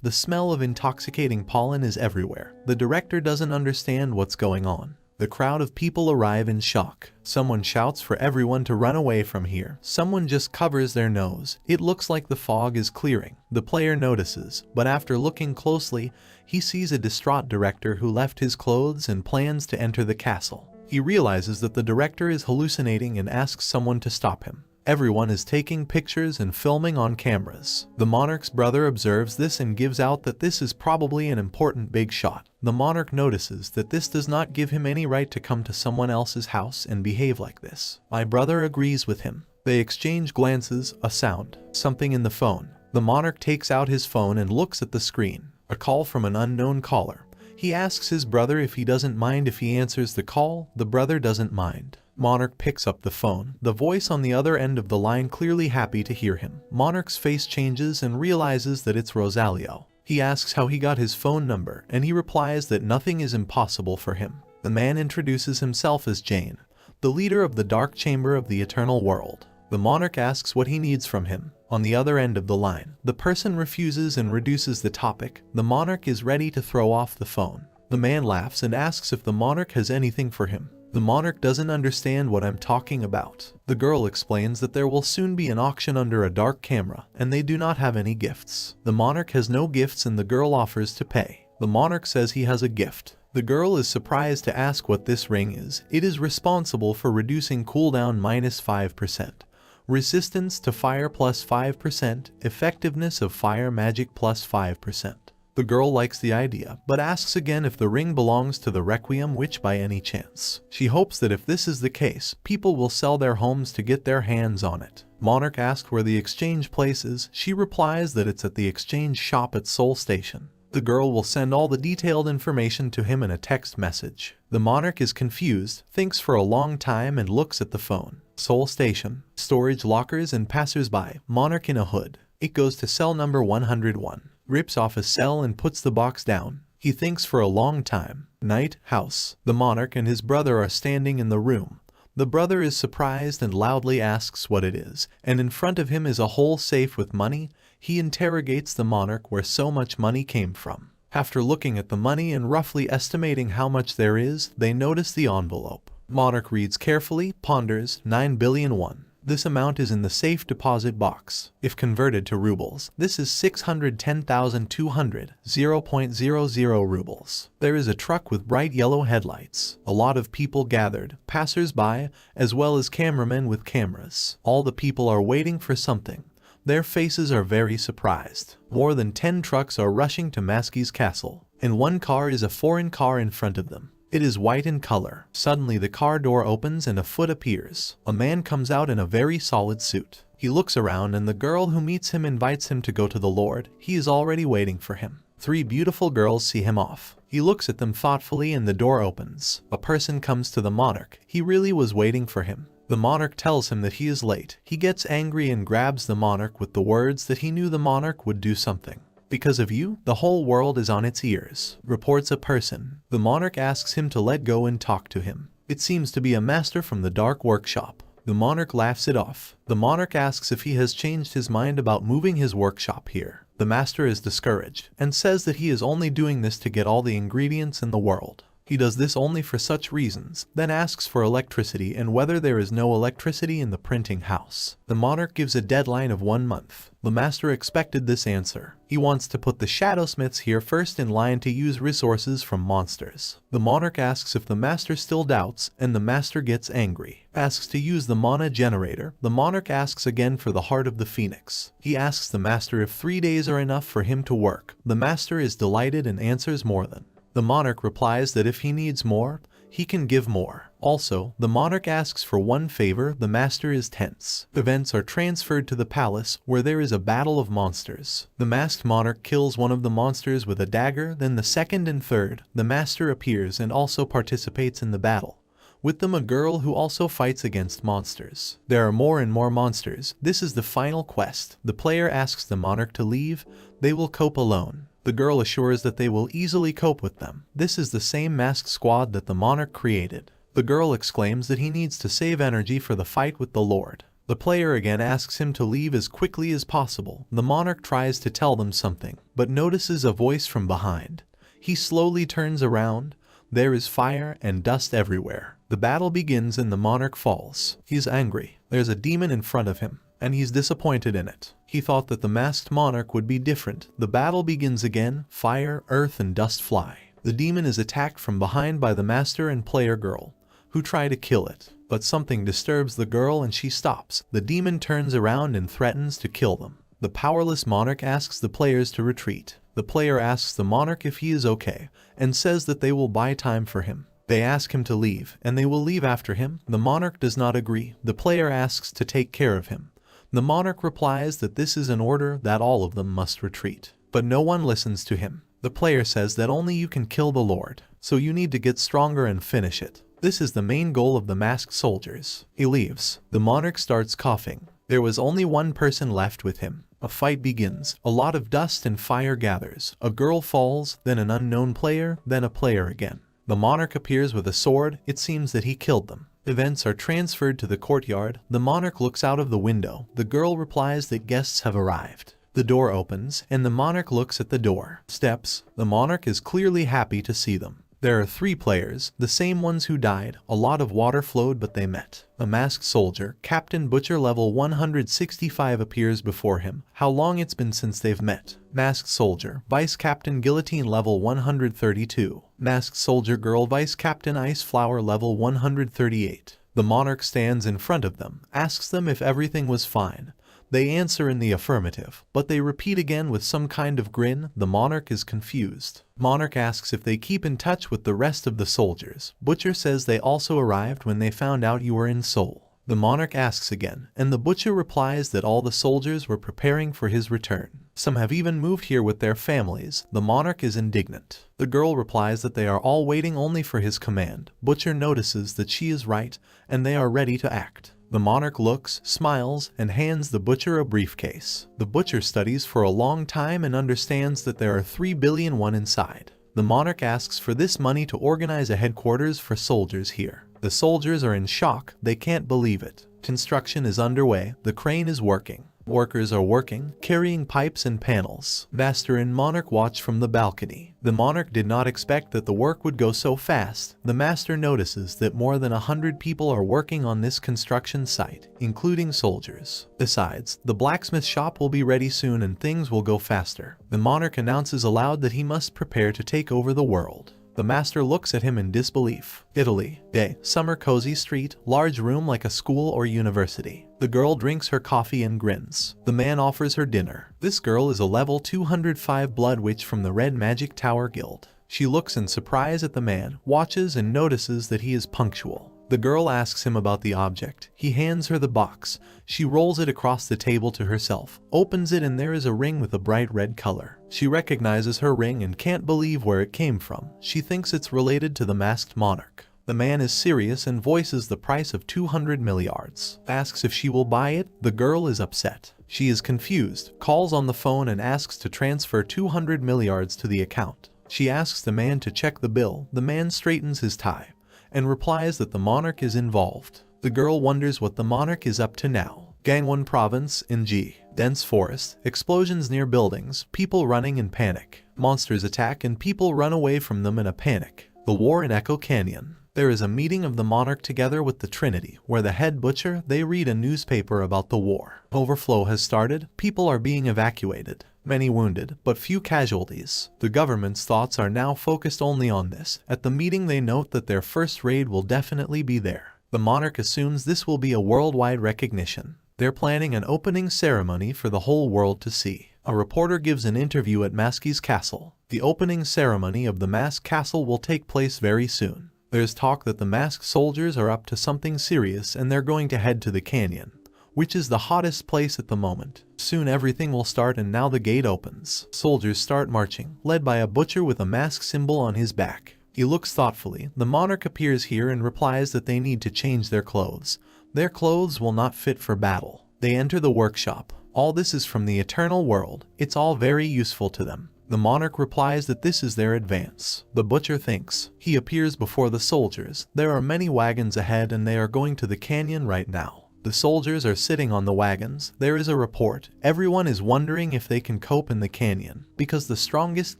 The smell of intoxicating pollen is everywhere. The director doesn't understand what's going on. The crowd of people arrive in shock. Someone shouts for everyone to run away from here. Someone just covers their nose. It looks like the fog is clearing. The player notices, but after looking closely, he sees a distraught director who left his clothes and plans to enter the castle. He realizes that the director is hallucinating and asks someone to stop him. Everyone is taking pictures and filming on cameras. The monarch's brother observes this and gives out that this is probably an important big shot. The monarch notices that this does not give him any right to come to someone else's house and behave like this. My brother agrees with him. They exchange glances, a sound, something in the phone. The monarch takes out his phone and looks at the screen. A call from an unknown caller. He asks his brother if he doesn't mind if he answers the call. The brother doesn't mind. Monarch picks up the phone, the voice on the other end of the line clearly happy to hear him. Monarch's face changes and realizes that it's Rosalio. He asks how he got his phone number, and he replies that nothing is impossible for him. The man introduces himself as Jane, the leader of the Dark Chamber of the Eternal World. The monarch asks what he needs from him. On the other end of the line, the person refuses and reduces the topic. The monarch is ready to throw off the phone. The man laughs and asks if the monarch has anything for him. The monarch doesn't understand what I'm talking about. The girl explains that there will soon be an auction under a dark camera, and they do not have any gifts. The monarch has no gifts and the girl offers to pay. The monarch says he has a gift. The girl is surprised to ask what this ring is. It is responsible for reducing cooldown -5%, resistance to fire +5%, effectiveness of fire magic +5%. The girl likes the idea, but asks again if the ring belongs to the Requiem Witch by any chance. She hopes that if this is the case, people will sell their homes to get their hands on it. Monarch asks where the exchange place is. She replies that it's at the exchange shop at Seoul Station. The girl will send all the detailed information to him in a text message. The monarch is confused, thinks for a long time and looks at the phone. Seoul Station, storage lockers and passers-by, monarch in a hood. It goes to cell number 101. Rips off a cell and puts the box down. He thinks for a long time. Night, house. The monarch and his brother are standing in the room. The brother is surprised and loudly asks what it is, and in front of him is a whole safe with money. He interrogates the monarch where so much money came from. After looking at the money and roughly estimating how much there is, they notice the envelope. Monarch reads carefully, ponders, 9 billion won. This amount is in the safe deposit box. If converted to rubles, this is 610,200, 0.00 rubles. There is a truck with bright yellow headlights. A lot of people gathered, passers-by, as well as cameramen with cameras. All the people are waiting for something. Their faces are very surprised. More than 10 trucks are rushing to Maski's castle, and one car is a foreign car in front of them. It is white in color. Suddenly the car door opens and a foot appears. A man comes out in a very solid suit. He looks around and the girl who meets him invites him to go to the Lord. He is already waiting for him. 3 beautiful girls see him off. He looks at them thoughtfully and the door opens. A person comes to the monarch. He really was waiting for him. The monarch tells him that he is late. He gets angry and grabs the monarch with the words that he knew the monarch would do something. Because of you, the whole world is on its ears, reports a person. The monarch asks him to let go and talk to him. It seems to be a master from the dark workshop. The monarch laughs it off. The monarch asks if he has changed his mind about moving his workshop here. The master is discouraged and says that he is only doing this to get all the ingredients in the world. He does this only for such reasons, then asks for electricity and whether there is no electricity in the printing house. The monarch gives a deadline of 1 month. The master expected this answer. He wants to put the shadowsmiths here first in line to use resources from monsters. The monarch asks if the master still doubts, and the master gets angry. Asks to use the mana generator. The monarch asks again for the heart of the phoenix. He asks the master if 3 days are enough for him to work. The master is delighted and answers more than. The monarch replies that if he needs more, he can give more. Also, the monarch asks for one favor. The master is tense. Events are transferred to the palace, where there is a battle of monsters. The masked monarch kills one of the monsters with a dagger, then the second and third. The master appears and also participates in the battle. With them a girl who also fights against monsters. There are more and more monsters. This is the final quest. The player asks the monarch to leave. They will cope alone. The girl assures that they will easily cope with them. This is the same masked squad that the monarch created. The girl exclaims that he needs to save energy for the fight with the Lord. The player again asks him to leave as quickly as possible. The monarch tries to tell them something, but notices a voice from behind. He slowly turns around. There is fire and dust everywhere. The battle begins and the monarch falls. He is angry. There's a demon in front of him, and he's disappointed in it. He thought that the masked monarch would be different. The battle begins again. Fire, earth, and dust fly. The demon is attacked from behind by the master and player girl, who try to kill it. But something disturbs the girl and she stops. The demon turns around and threatens to kill them. The powerless monarch asks the players to retreat. The player asks the monarch if he is okay, and says that they will buy time for him. They ask him to leave, and they will leave after him. The monarch does not agree. The player asks to take care of him. The monarch replies that this is an order, that all of them must retreat. But no one listens to him. The player says that only you can kill the Lord, so you need to get stronger and finish it. This is the main goal of the masked soldiers. He leaves. The monarch starts coughing. There was only one person left with him. A fight begins. A lot of dust and fire gathers. A girl falls, then an unknown player, then a player again. The monarch appears with a sword. It seems that he killed them. Events are transferred to the courtyard. The monarch looks out of the window. The girl replies that guests have arrived. The door opens, and the monarch looks at the door. Steps. The monarch is clearly happy to see them. There are 3 players, the same ones who died. A lot of water flowed, but they met. A masked soldier, Captain Butcher level 165 appears before him. How long it's been since they've met. Masked soldier, Vice Captain Guillotine level 132. Masked soldier girl, Vice Captain Ice Flower level 138. The monarch stands in front of them, asks them if everything was fine. They answer in the affirmative, but they repeat again with some kind of grin. The monarch is confused. Monarch asks if they keep in touch with the rest of the soldiers. Butcher says they also arrived when they found out you were in Seoul. The monarch asks again, and the butcher replies that all the soldiers were preparing for his return. Some have even moved here with their families. The monarch is indignant. The girl replies that they are all waiting only for his command. Butcher notices that she is right, and they are ready to act. The monarch looks, smiles, and hands the butcher a briefcase. The butcher studies for a long time and understands that there are 3 billion won inside. The monarch asks for this money to organize a headquarters for soldiers here. The soldiers are in shock. They can't believe it. Construction is underway. The crane is working. Workers are working, carrying pipes and panels. Master and monarch watch from the balcony. The monarch did not expect that the work would go so fast. The master notices that more than 100 people are working on this construction site, including soldiers. Besides, the blacksmith shop will be ready soon and things will go faster. The monarch announces aloud that he must prepare to take over the world. The master looks at him in disbelief. Italy. Day. Summer cozy street. Large room like a school or university. The girl drinks her coffee and grins. The man offers her dinner. This girl is a level 205 blood witch from the Red Magic Tower Guild. She looks in surprise at the man, watches and notices that he is punctual. The girl asks him about the object. He hands her the box. She rolls it across the table to herself, opens it, and there is a ring with a bright red color. She recognizes her ring and can't believe where it came from. She thinks it's related to the masked monarch. The man is serious and voices the price of 200 milliards. Asks if she will buy it. The girl is upset. She is confused, calls on the phone and asks to transfer 200 milliards to the account. She asks the man to check the bill. The man straightens his tie and replies that the monarch is involved. The girl wonders what the monarch is up to now. Gangwon Province in G. Dense forest, explosions near buildings, people running in panic. Monsters attack and people run away from them in a panic. The war in Echo Canyon. There is a meeting of the monarch together with the Trinity, where the head butcher, they read a newspaper about the war. Overflow has started, people are being evacuated. Many wounded, but few casualties. The government's thoughts are now focused only on this. At the meeting they note that their first raid will definitely be there. The monarch assumes this will be a worldwide recognition. They're planning an opening ceremony for the whole world to see. A reporter gives an interview at Maski's castle. The opening ceremony of the masked castle will take place very soon. There's talk that the masked soldiers are up to something serious and they're going to head to the canyon, which is the hottest place at the moment. Soon everything will start and now the gate opens. Soldiers start marching, led by a butcher with a mask symbol on his back. He looks thoughtfully. The monarch appears here and replies that they need to change their clothes. Their clothes will not fit for battle. They enter the workshop. All this is from the eternal world. It's all very useful to them. The monarch replies that this is their advance. The butcher thinks. He appears before the soldiers. There are many wagons ahead and they are going to the canyon right now. The soldiers are sitting on the wagons. There is a report. Everyone is wondering if they can cope in the canyon, because the strongest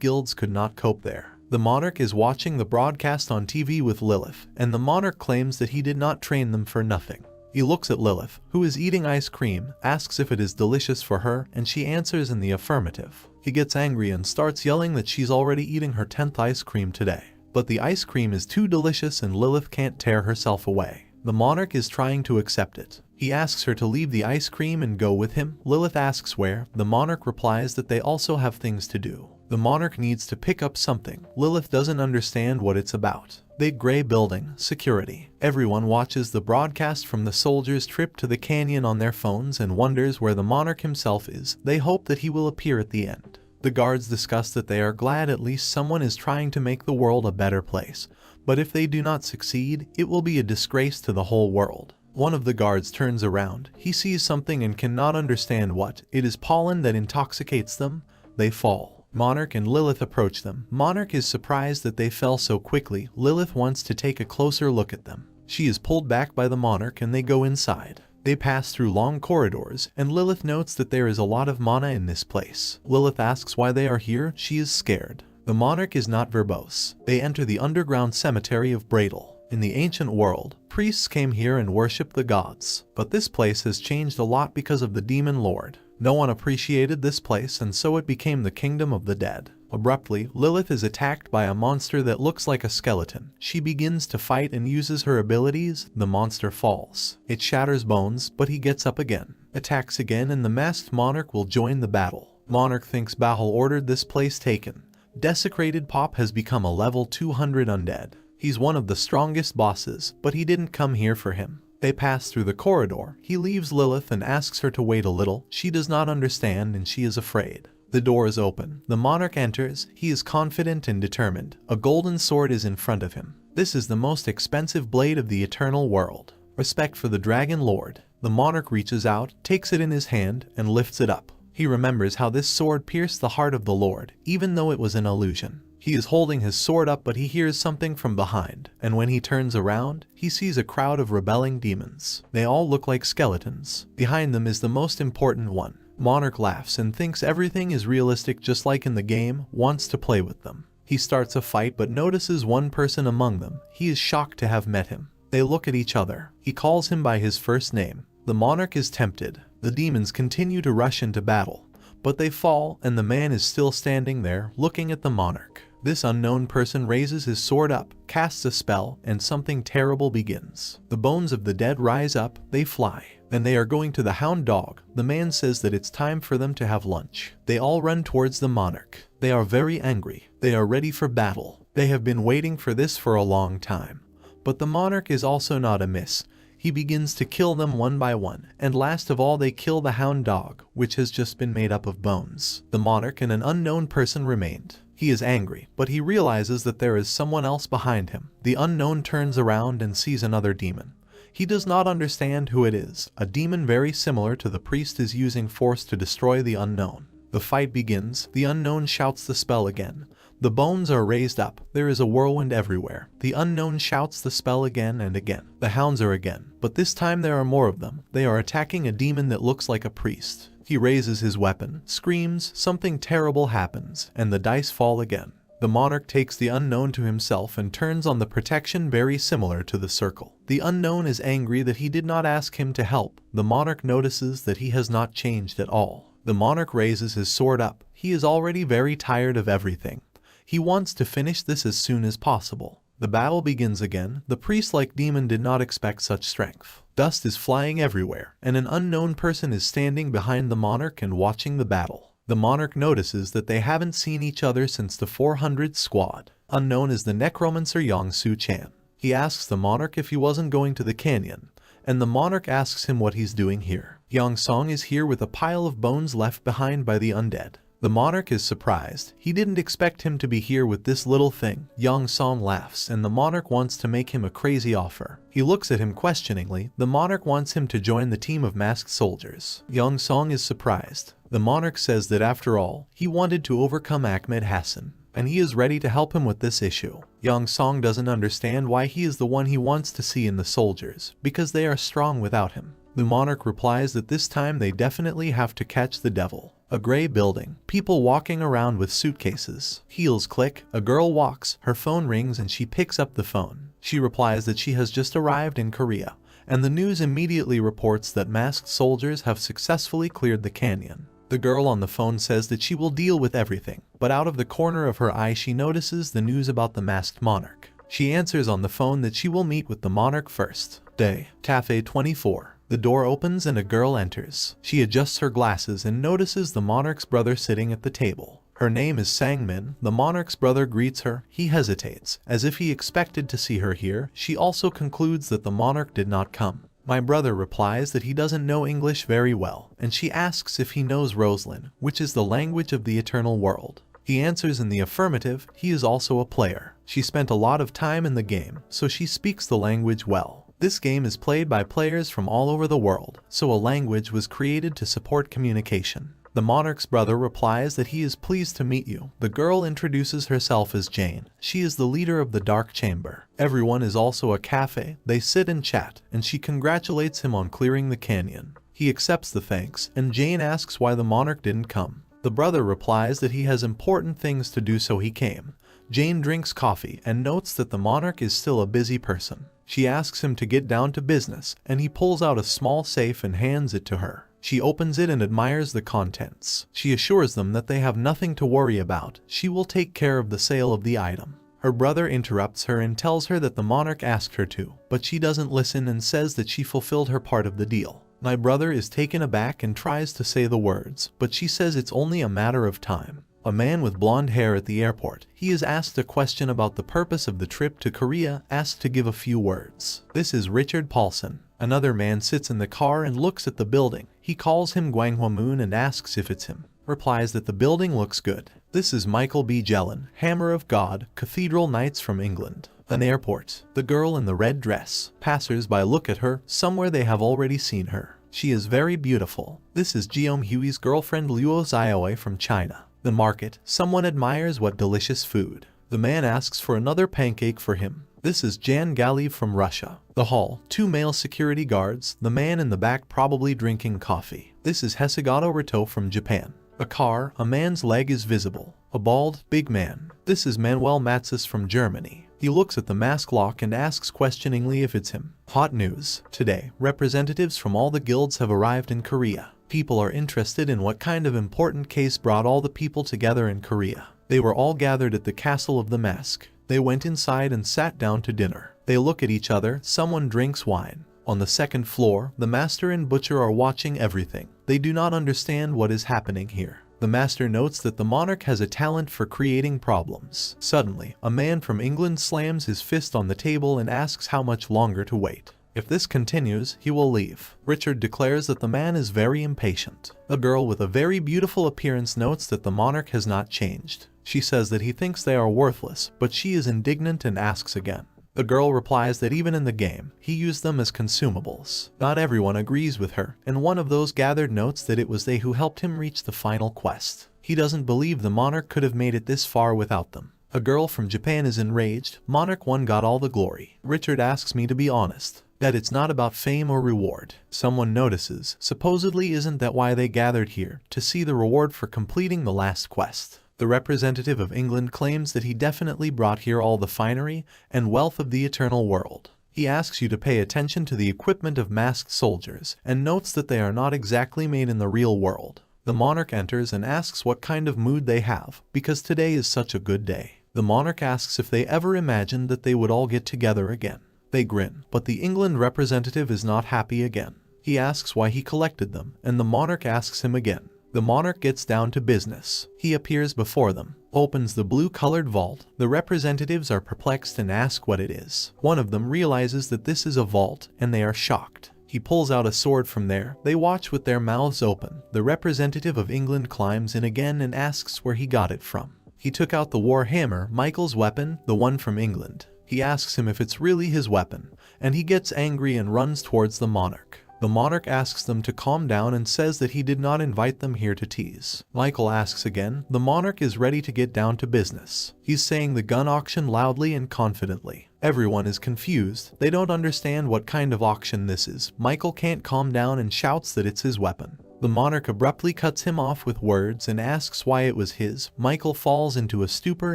guilds could not cope there. The monarch is watching the broadcast on TV with Lilith, and the monarch claims that he did not train them for nothing. He looks at Lilith, who is eating ice cream, asks if it is delicious for her, and she answers in the affirmative. He gets angry and starts yelling that she's already eating her 10th ice cream today. But the ice cream is too delicious and Lilith can't tear herself away. The monarch is trying to accept it. He asks her to leave the ice cream and go with him. Lilith asks where. The monarch replies that they also have things to do. The monarch needs to pick up something. Lilith doesn't understand what it's about. Big gray building, security. Everyone watches the broadcast from the soldiers' trip to the canyon on their phones and wonders where the monarch himself is. They hope that he will appear at the end. The guards discuss that they are glad at least someone is trying to make the world a better place. But if they do not succeed, it will be a disgrace to the whole world. One of the guards turns around. He sees something and cannot understand what. It is pollen that intoxicates them. They fall. Monarch and Lilith approach them. Monarch is surprised that they fell so quickly. Lilith wants to take a closer look at them. She is pulled back by the monarch and they go inside. They pass through long corridors, and Lilith notes that there is a lot of mana in this place. Lilith asks why they are here. She is scared. The monarch is not verbose. They enter the underground cemetery of Bradel. In the ancient world, priests came here and worshipped the gods. But this place has changed a lot because of the demon lord. No one appreciated this place and so it became the kingdom of the dead. Abruptly, Lilith is attacked by a monster that looks like a skeleton. She begins to fight and uses her abilities. The monster falls. It shatters bones, but he gets up again, attacks again, and the masked monarch will join the battle. Monarch thinks Bahal ordered this place taken. Desecrated Pop has become a level 200 undead. He's one of the strongest bosses, but he didn't come here for him. They pass through the corridor. He leaves Lilith and asks her to wait a little. She does not understand and she is afraid. The door is open. The monarch enters. He is confident and determined. A golden sword is in front of him. This is the most expensive blade of the eternal world. Respect for the dragon lord. The monarch reaches out, takes it in his hand, and lifts it up. He remembers how this sword pierced the heart of the lord, even though it was an illusion. He is holding his sword up but he hears something from behind, and when he turns around, he sees a crowd of rebelling demons. They all look like skeletons. Behind them is the most important one. Monarch laughs and thinks everything is realistic just like in the game, wants to play with them. He starts a fight but notices one person among them. He is shocked to have met him. They look at each other. He calls him by his first name. The monarch is tempted. The demons continue to rush into battle, but they fall and the man is still standing there looking at the monarch. This unknown person raises his sword up, casts a spell, and something terrible begins. The bones of the dead rise up, they fly, and they are going to the hound dog. The man says that it's time for them to have lunch. They all run towards the monarch. They are very angry. They are ready for battle. They have been waiting for this for a long time. But the monarch is also not amiss. He begins to kill them one by one, and last of all they kill the hound dog, which has just been made up of bones. The monarch and an unknown person remained. He is angry, but he realizes that there is someone else behind him. The unknown turns around and sees another demon. He does not understand who it is. A demon very similar to the priest is using force to destroy the unknown. The fight begins. The unknown shouts the spell again. The bones are raised up. There is a whirlwind everywhere. The unknown shouts the spell again and again. The hounds are again, but this time there are more of them. They are attacking a demon that looks like a priest. He raises his weapon, screams, something terrible happens, and the dice fall again. The monarch takes the unknown to himself and turns on the protection very similar to the circle. The unknown is angry that he did not ask him to help. The monarch notices that he has not changed at all. The monarch raises his sword up. He is already very tired of everything. He wants to finish this as soon as possible. The battle begins again. The priest-like demon did not expect such strength. Dust is flying everywhere, and an unknown person is standing behind the monarch and watching the battle. The monarch notices that they haven't seen each other since the 400 squad. Unknown is the necromancer Yang Su-chan. He asks the monarch if he wasn't going to the canyon, and the monarch asks him what he's doing here. Yang Song is here with a pile of bones left behind by the undead. The monarch is surprised. He didn't expect him to be here with this little thing. Yang Song laughs, and the monarch wants to make him a crazy offer. He looks at him questioningly. The monarch wants him to join the team of masked soldiers. Yang Song is surprised. The monarch says that after all, he wanted to overcome Ahmed Hassan, and he is ready to help him with this issue. Yang Song doesn't understand why he is the one he wants to see in the soldiers, because they are strong without him. The monarch replies that this time they definitely have to catch the devil. A gray building, people walking around with suitcases. Heels click, a girl walks, her phone rings and she picks up the phone. She replies that she has just arrived in Korea, and the news immediately reports that masked soldiers have successfully cleared the canyon. The girl on the phone says that she will deal with everything, but out of the corner of her eye she notices the news about the masked monarch. She answers on the phone that she will meet with the monarch first. Day, Cafe 24. The door opens and a girl enters. She adjusts her glasses and notices the monarch's brother sitting at the table. Her name is Sang-min. The monarch's brother greets her. He hesitates, as if he expected to see her here. She also concludes that the monarch did not come. My brother replies that he doesn't know English very well, and she asks if he knows Roslyn, which is the language of the eternal world. He answers in the affirmative. He is also a player. She spent a lot of time in the game, so she speaks the language well. This game is played by players from all over the world, so a language was created to support communication. The monarch's brother replies that he is pleased to meet you. The girl introduces herself as Jane. She is the leader of the Dark Chamber. Everyone is also a cafe. They sit and chat, and she congratulates him on clearing the canyon. He accepts the thanks, and Jane asks why the monarch didn't come. The brother replies that he has important things to do, so he came. Jane drinks coffee and notes that the monarch is still a busy person. She asks him to get down to business, and he pulls out a small safe and hands it to her. She opens it and admires the contents. She assures them that they have nothing to worry about. She will take care of the sale of the item. Her brother interrupts her and tells her that the monarch asked her to, but she doesn't listen and says that she fulfilled her part of the deal. My brother is taken aback and tries to say the words, but she says it's only a matter of time. A man with blonde hair at the airport. He is asked a question about the purpose of the trip to Korea, asked to give a few words. This is Richard Paulson. Another man sits in the car and looks at the building. He calls him Gwanghwa Moon and asks if it's him. Replies that the building looks good. This is Michael B. Jellin, Hammer of God, Cathedral Knights from England. An airport. The girl in the red dress. Passers-by look at her. Somewhere they have already seen her. She is very beautiful. This is Jeom Hui's girlfriend Luo Xiaowei from China. The market. Someone admires what delicious food. The man asks for another pancake for him. This is Jan Galiv from Russia. The hall. 2 male security guards. The man in the back probably drinking coffee. This is Hasegato Rito from Japan. A car. A man's leg is visible. A bald, big man. This is Manuel Matzis from Germany. He looks at the mask lock and asks questioningly if it's him. Hot news. Today, representatives from all the guilds have arrived in Korea. People are interested in what kind of important case brought all the people together in Korea. They were all gathered at the Castle of the Mask. They went inside and sat down to dinner. They look at each other. Someone drinks wine. On the second floor, the master and butcher are watching everything. They do not understand what is happening here. The master notes that the monarch has a talent for creating problems. Suddenly, a man from England slams his fist on the table and asks how much longer to wait. If this continues, he will leave. Richard declares that the man is very impatient. A girl with a very beautiful appearance notes that the monarch has not changed. She says that he thinks they are worthless, but she is indignant and asks again. The girl replies that even in the game, he used them as consumables. Not everyone agrees with her, and one of those gathered notes that it was they who helped him reach the final quest. He doesn't believe the monarch could have made it this far without them. A girl from Japan is enraged. Monarch 1 got all the glory. Richard asks me to be honest, that it's not about fame or reward. Someone notices, supposedly isn't that why they gathered here, to see the reward for completing the last quest. The representative of England claims that he definitely brought here all the finery and wealth of the eternal world. He asks you to pay attention to the equipment of masked soldiers, and notes that they are not exactly made in the real world. The monarch enters and asks what kind of mood they have, because today is such a good day. The monarch asks if they ever imagined that they would all get together again. They grin, but the England representative is not happy again. He asks why he collected them, and the monarch asks him again. The monarch gets down to business. He appears before them, opens the blue-colored vault. The representatives are perplexed and ask what it is. One of them realizes that this is a vault, and they are shocked. He pulls out a sword from there. They watch with their mouths open. The representative of England climbs in again and asks where he got it from. He took out the war hammer, Michael's weapon, the one from England. He asks him if it's really his weapon, and he gets angry and runs towards the monarch. The monarch asks them to calm down and says that he did not invite them here to tease. Michael asks again. The monarch is ready to get down to business. He's saying the gun auction loudly and confidently. Everyone is confused. They don't understand what kind of auction this is. Michael can't calm down and shouts that it's his weapon. The monarch abruptly cuts him off with words and asks why it was his. Michael falls into a stupor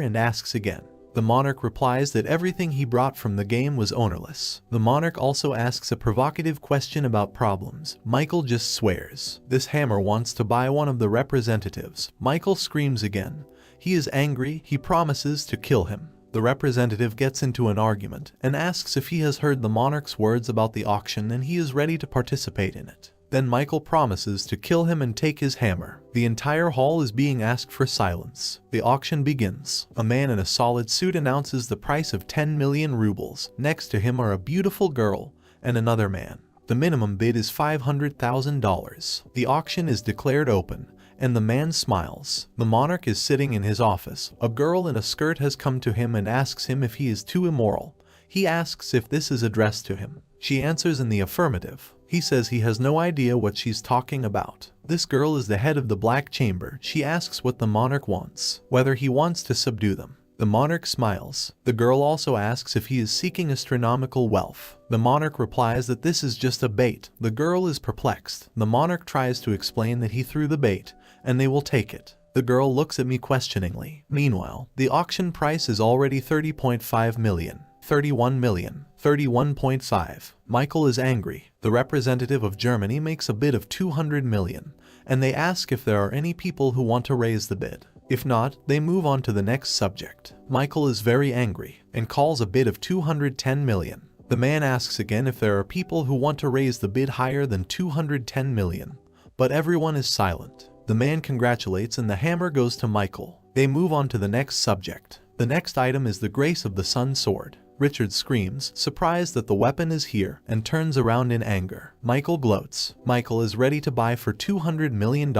and asks again. The monarch replies that everything he brought from the game was ownerless. The monarch also asks a provocative question about problems. Michael just swears. This hammer wants to buy one of the representatives. Michael screams again. He is angry. He promises to kill him. The representative gets into an argument and asks if he has heard the monarch's words about the auction and he is ready to participate in it. Then Michael promises to kill him and take his hammer. The entire hall is being asked for silence. The auction begins. A man in a solid suit announces the price of 10 million rubles. Next to him are a beautiful girl and another man. The minimum bid is $500,000. The auction is declared open, and the man smiles. The monarch is sitting in his office. A girl in a skirt has come to him and asks him if he is too immoral. He asks if this is addressed to him. She answers in the affirmative. He says he has no idea what she's talking about. This girl is the head of the Black Chamber. She asks what the monarch wants, whether he wants to subdue them. The monarch smiles. The girl also asks if he is seeking astronomical wealth. The monarch replies that this is just a bait. The girl is perplexed. The monarch tries to explain that he threw the bait, and they will take it. The girl looks at me questioningly. Meanwhile, the auction price is already 30.5 million. 31 million, 31.5. Michael is angry. The representative of Germany makes a bid of 200 million, and they ask if there are any people who want to raise the bid. If not, they move on to the next subject. Michael is very angry and calls a bid of 210 million. The man asks again if there are people who want to raise the bid higher than 210 million, but everyone is silent. The man congratulates and the hammer goes to Michael. They move on to the next subject. The next item is the Grace of the Sun sword. Richard screams, surprised that the weapon is here, and turns around in anger. Michael gloats. Michael is ready to buy for $200 million.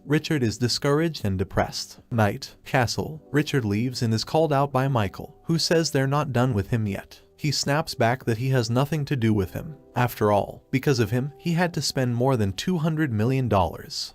Richard is discouraged and depressed. Night. Castle. Richard leaves and is called out by Michael, who says they're not done with him yet. He snaps back that he has nothing to do with him. After all, because of him, he had to spend more than $200 million.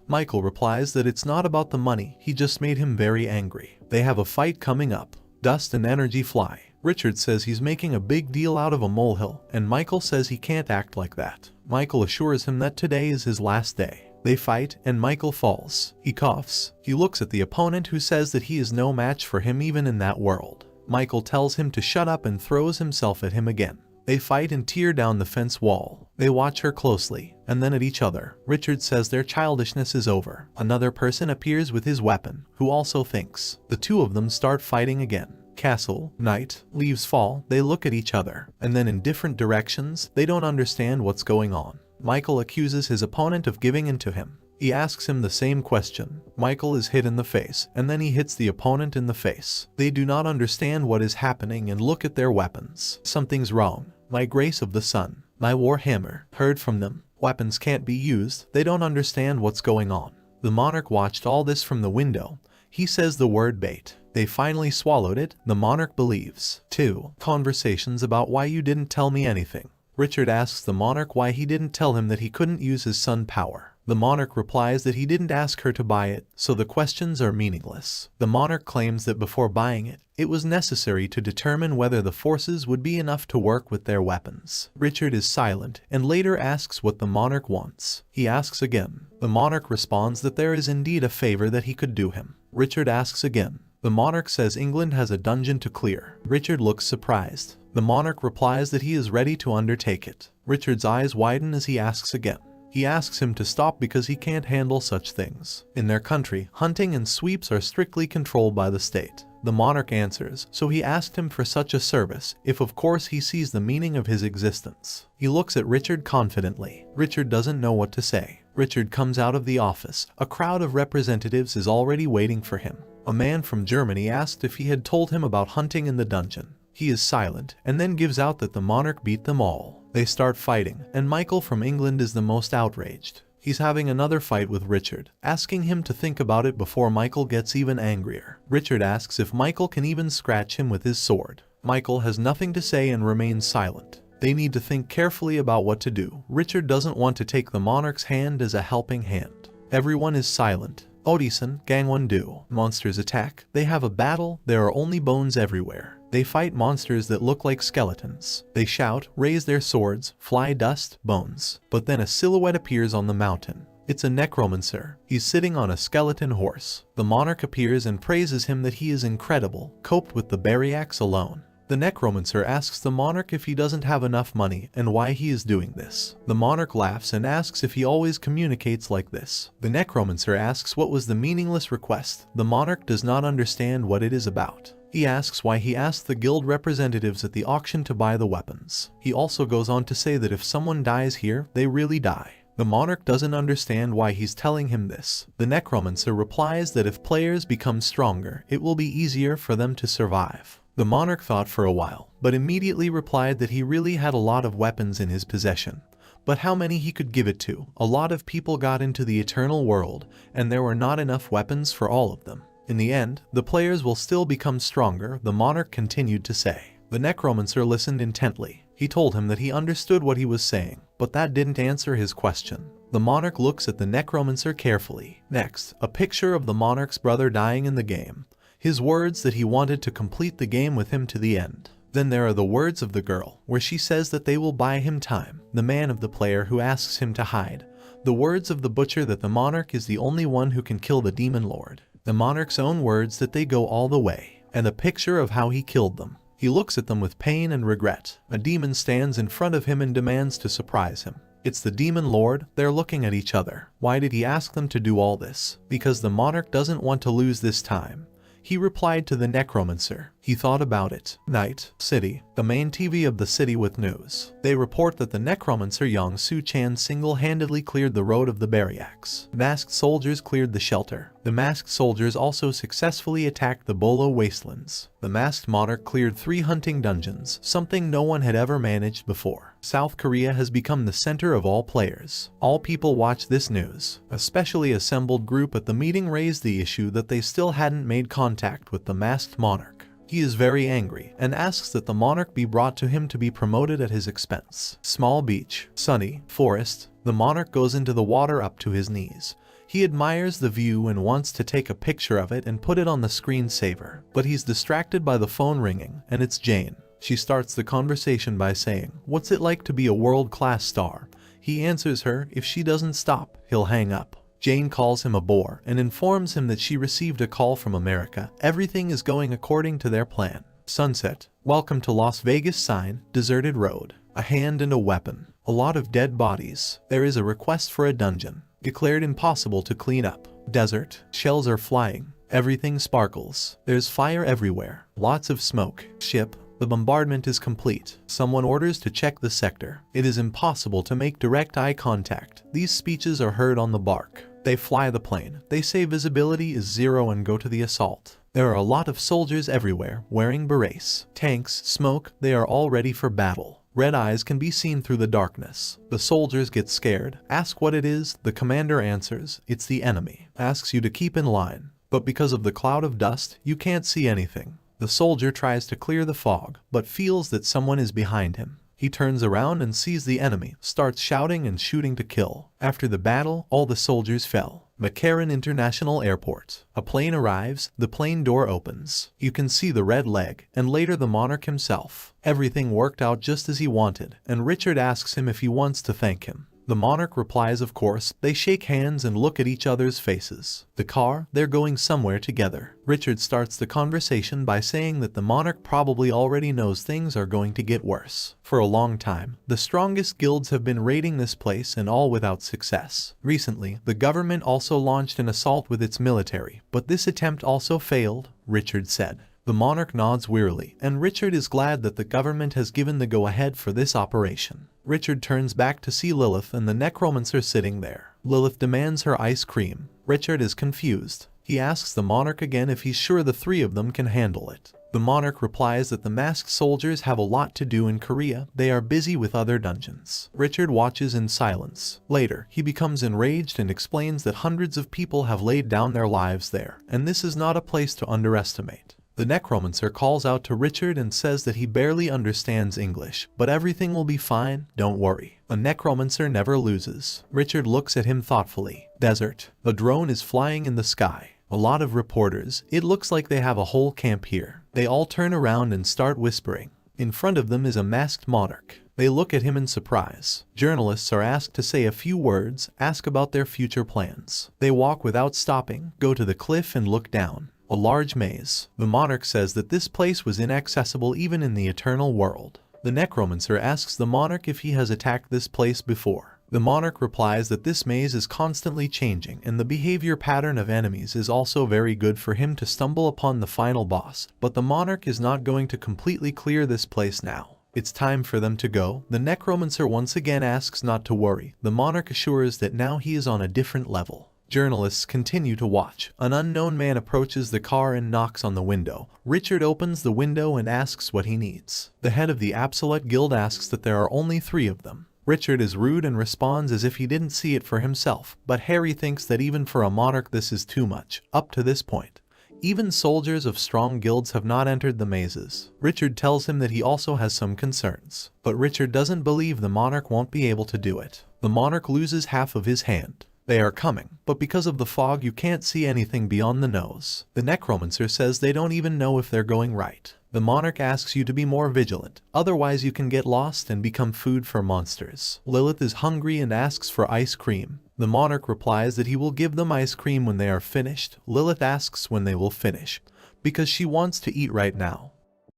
Michael replies that it's not about the money, he just made him very angry. They have a fight coming up. Dust and energy fly. Richard says he's making a big deal out of a molehill, and Michael says he can't act like that. Michael assures him that today is his last day. They fight, and Michael falls. He coughs. He looks at the opponent who says that he is no match for him even in that world. Michael tells him to shut up and throws himself at him again. They fight and tear down the fence wall. They watch her closely, and then at each other. Richard says their childishness is over. Another person appears with his weapon, who also thinks. The two of them start fighting again. Castle. Night. Leaves fall. They look at each other, and then in different directions. They don't understand what's going on. Michael accuses his opponent of giving in to him. He asks him the same question. Michael is hit in the face, and then he hits the opponent in the face. They do not understand what is happening and look at their weapons. Something's wrong. My Grace of the Sun. My war hammer. Heard from them. Weapons can't be used. They don't understand what's going on. The monarch watched all this from the window. He says the word bait. They finally swallowed it. The monarch believes. 2. Conversations about why you didn't tell me anything. Richard asks the monarch why he didn't tell him that he couldn't use his sun power. The monarch replies that he didn't ask her to buy it, so the questions are meaningless. The monarch claims that before buying it, it was necessary to determine whether the forces would be enough to work with their weapons. Richard is silent and later asks what the monarch wants. He asks again. The monarch responds that there is indeed a favor that he could do him. Richard asks again. The monarch says England has a dungeon to clear. Richard looks surprised. The monarch replies that he is ready to undertake it. Richard's eyes widen as he asks again. He asks him to stop because he can't handle such things. In their country, hunting and sweeps are strictly controlled by the state. The monarch answers, so he asked him for such a service, if of course he sees the meaning of his existence. He looks at Richard confidently. Richard doesn't know what to say. Richard comes out of the office. A crowd of representatives is already waiting for him. A man from Germany asked if he had told him about hunting in the dungeon. He is silent, and then gives out that the monarch beat them all. They start fighting, and Michael from England is the most outraged. He's having another fight with Richard, asking him to think about it before Michael gets even angrier. Richard asks if Michael can even scratch him with his sword. Michael has nothing to say and remains silent. They need to think carefully about what to do. Richard doesn't want to take the monarch's hand as a helping hand. Everyone is silent. Odison, Gangwon-do. Monsters attack. They have a battle. There are only bones everywhere. They fight monsters that look like skeletons. They shout, raise their swords, fly dust, bones. But then a silhouette appears on the mountain. It's a necromancer. He's sitting on a skeleton horse. The monarch appears and praises him that he is incredible, coped with the barracks alone. The necromancer asks the monarch if he doesn't have enough money and why he is doing this. The monarch laughs and asks if he always communicates like this. The necromancer asks what was the meaningless request. The monarch does not understand what it is about. He asks why he asked the guild representatives at the auction to buy the weapons. He also goes on to say that if someone dies here, they really die. The monarch doesn't understand why he's telling him this. The necromancer replies that if players become stronger, it will be easier for them to survive. The monarch thought for a while, but immediately replied that he really had a lot of weapons in his possession. But how many he could give it to? A lot of people got into the eternal world, and there were not enough weapons for all of them. In the end, the players will still become stronger, the monarch continued to say. The necromancer listened intently. He told him that he understood what he was saying, but that didn't answer his question. The monarch looks at the necromancer carefully. Next, a picture of the monarch's brother dying in the game. His words that he wanted to complete the game with him to the end. Then there are the words of the girl, where she says that they will buy him time. The man of the player who asks him to hide. The words of the butcher that the monarch is the only one who can kill the demon lord. The monarch's own words that they go all the way. And a picture of how he killed them. He looks at them with pain and regret. A demon stands in front of him and demands to surprise him. It's the demon lord. They're looking at each other. Why did he ask them to do all this? Because the monarch doesn't want to lose this time. He replied to the necromancer. He thought about it. Night, city, the main TV of the city with news. They report that the necromancer Yang Su-chan single-handedly cleared the road of the barracks. Masked soldiers cleared the shelter. The masked soldiers also successfully attacked the Bolo wastelands. The masked monarch cleared 3 hunting dungeons, something no one had ever managed before. South Korea has become the center of all players. All people watch this news. A specially assembled group at the meeting raised the issue that they still hadn't made contact with the masked monarch. He is very angry and asks that the monarch be brought to him to be promoted at his expense. Small beach, sunny, forest. The monarch goes into the water up to his knees. He admires the view and wants to take a picture of it and put it on the screensaver, but he's distracted by the phone ringing, and it's Jane. She starts the conversation by saying, "What's it like to be a world-class star?" He answers her, if she doesn't stop, he'll hang up. Jane calls him a bore and informs him that she received a call from America. Everything is going according to their plan. Sunset. Welcome to Las Vegas sign. Deserted road. A hand and a weapon. A lot of dead bodies. There is a request for a dungeon. Declared impossible to clean up. Desert. Shells are flying. Everything sparkles. There's fire everywhere. Lots of smoke. Ship. The bombardment is complete. Someone orders to check the sector. It is impossible to make direct eye contact. These speeches are heard on the bark. They fly the plane. They say visibility is 0 and go to the assault. There are a lot of soldiers everywhere, wearing berets. Tanks, smoke, they are all ready for battle. Red eyes can be seen through the darkness. The soldiers get scared. Ask what it is. The commander answers, it's the enemy. Asks you to keep in line. But because of the cloud of dust, you can't see anything. The soldier tries to clear the fog, but feels that someone is behind him. He turns around and sees the enemy, starts shouting and shooting to kill. After the battle, all the soldiers fell. McCarran International Airport. A plane arrives, the plane door opens. You can see the red leg, and later the monarch himself. Everything worked out just as he wanted, and Richard asks him if he wants to thank him. The monarch replies of course. They shake hands and look at each other's faces. The car, they're going somewhere together. Richard starts the conversation by saying that the monarch probably already knows things are going to get worse. For a long time, the strongest guilds have been raiding this place and all without success. Recently, the government also launched an assault with its military, but this attempt also failed, Richard said. The monarch nods wearily, and Richard is glad that the government has given the go-ahead for this operation. Richard turns back to see Lilith and the necromancer sitting there. Lilith demands her ice cream. Richard is confused. He asks the monarch again if he's sure the three of them can handle it. The monarch replies that the masked soldiers have a lot to do in Korea. They are busy with other dungeons. Richard watches in silence. Later, he becomes enraged and explains that hundreds of people have laid down their lives there, and this is not a place to underestimate. The necromancer calls out to Richard and says that he barely understands English, but everything will be fine, don't worry. A necromancer never loses. Richard looks at him thoughtfully. Desert. A drone is flying in the sky. A lot of reporters. It looks like they have a whole camp here. They all turn around and start whispering. In front of them is a masked monarch. They look at him in surprise. Journalists are asked to say a few words, ask about their future plans. They walk without stopping, go to the cliff and look down. A large maze. The monarch says that this place was inaccessible even in the eternal world. The necromancer asks the monarch if he has attacked this place before. The monarch replies that this maze is constantly changing and the behavior pattern of enemies is also very good for him to stumble upon the final boss, but the monarch is not going to completely clear this place now. It's time for them to go. The necromancer once again asks not to worry. The monarch assures that now he is on a different level. Journalists continue to watch. An unknown man approaches the car and knocks on the window. Richard opens the window and asks what he needs. The head of the Absolute Guild asks that there are only 3 of them. Richard is rude and responds as if he didn't see it for himself, but Harry thinks that even for a monarch this is too much. Up to this point, even soldiers of strong guilds have not entered the mazes. Richard tells him that he also has some concerns, but Richard doesn't believe the monarch won't be able to do it. The monarch loses half of his hand. They are coming, but because of the fog you can't see anything beyond the nose. The necromancer says they don't even know if they're going right. The monarch asks you to be more vigilant, otherwise you can get lost and become food for monsters. Lilith is hungry and asks for ice cream. The monarch replies that he will give them ice cream when they are finished. Lilith asks when they will finish, because she wants to eat right now.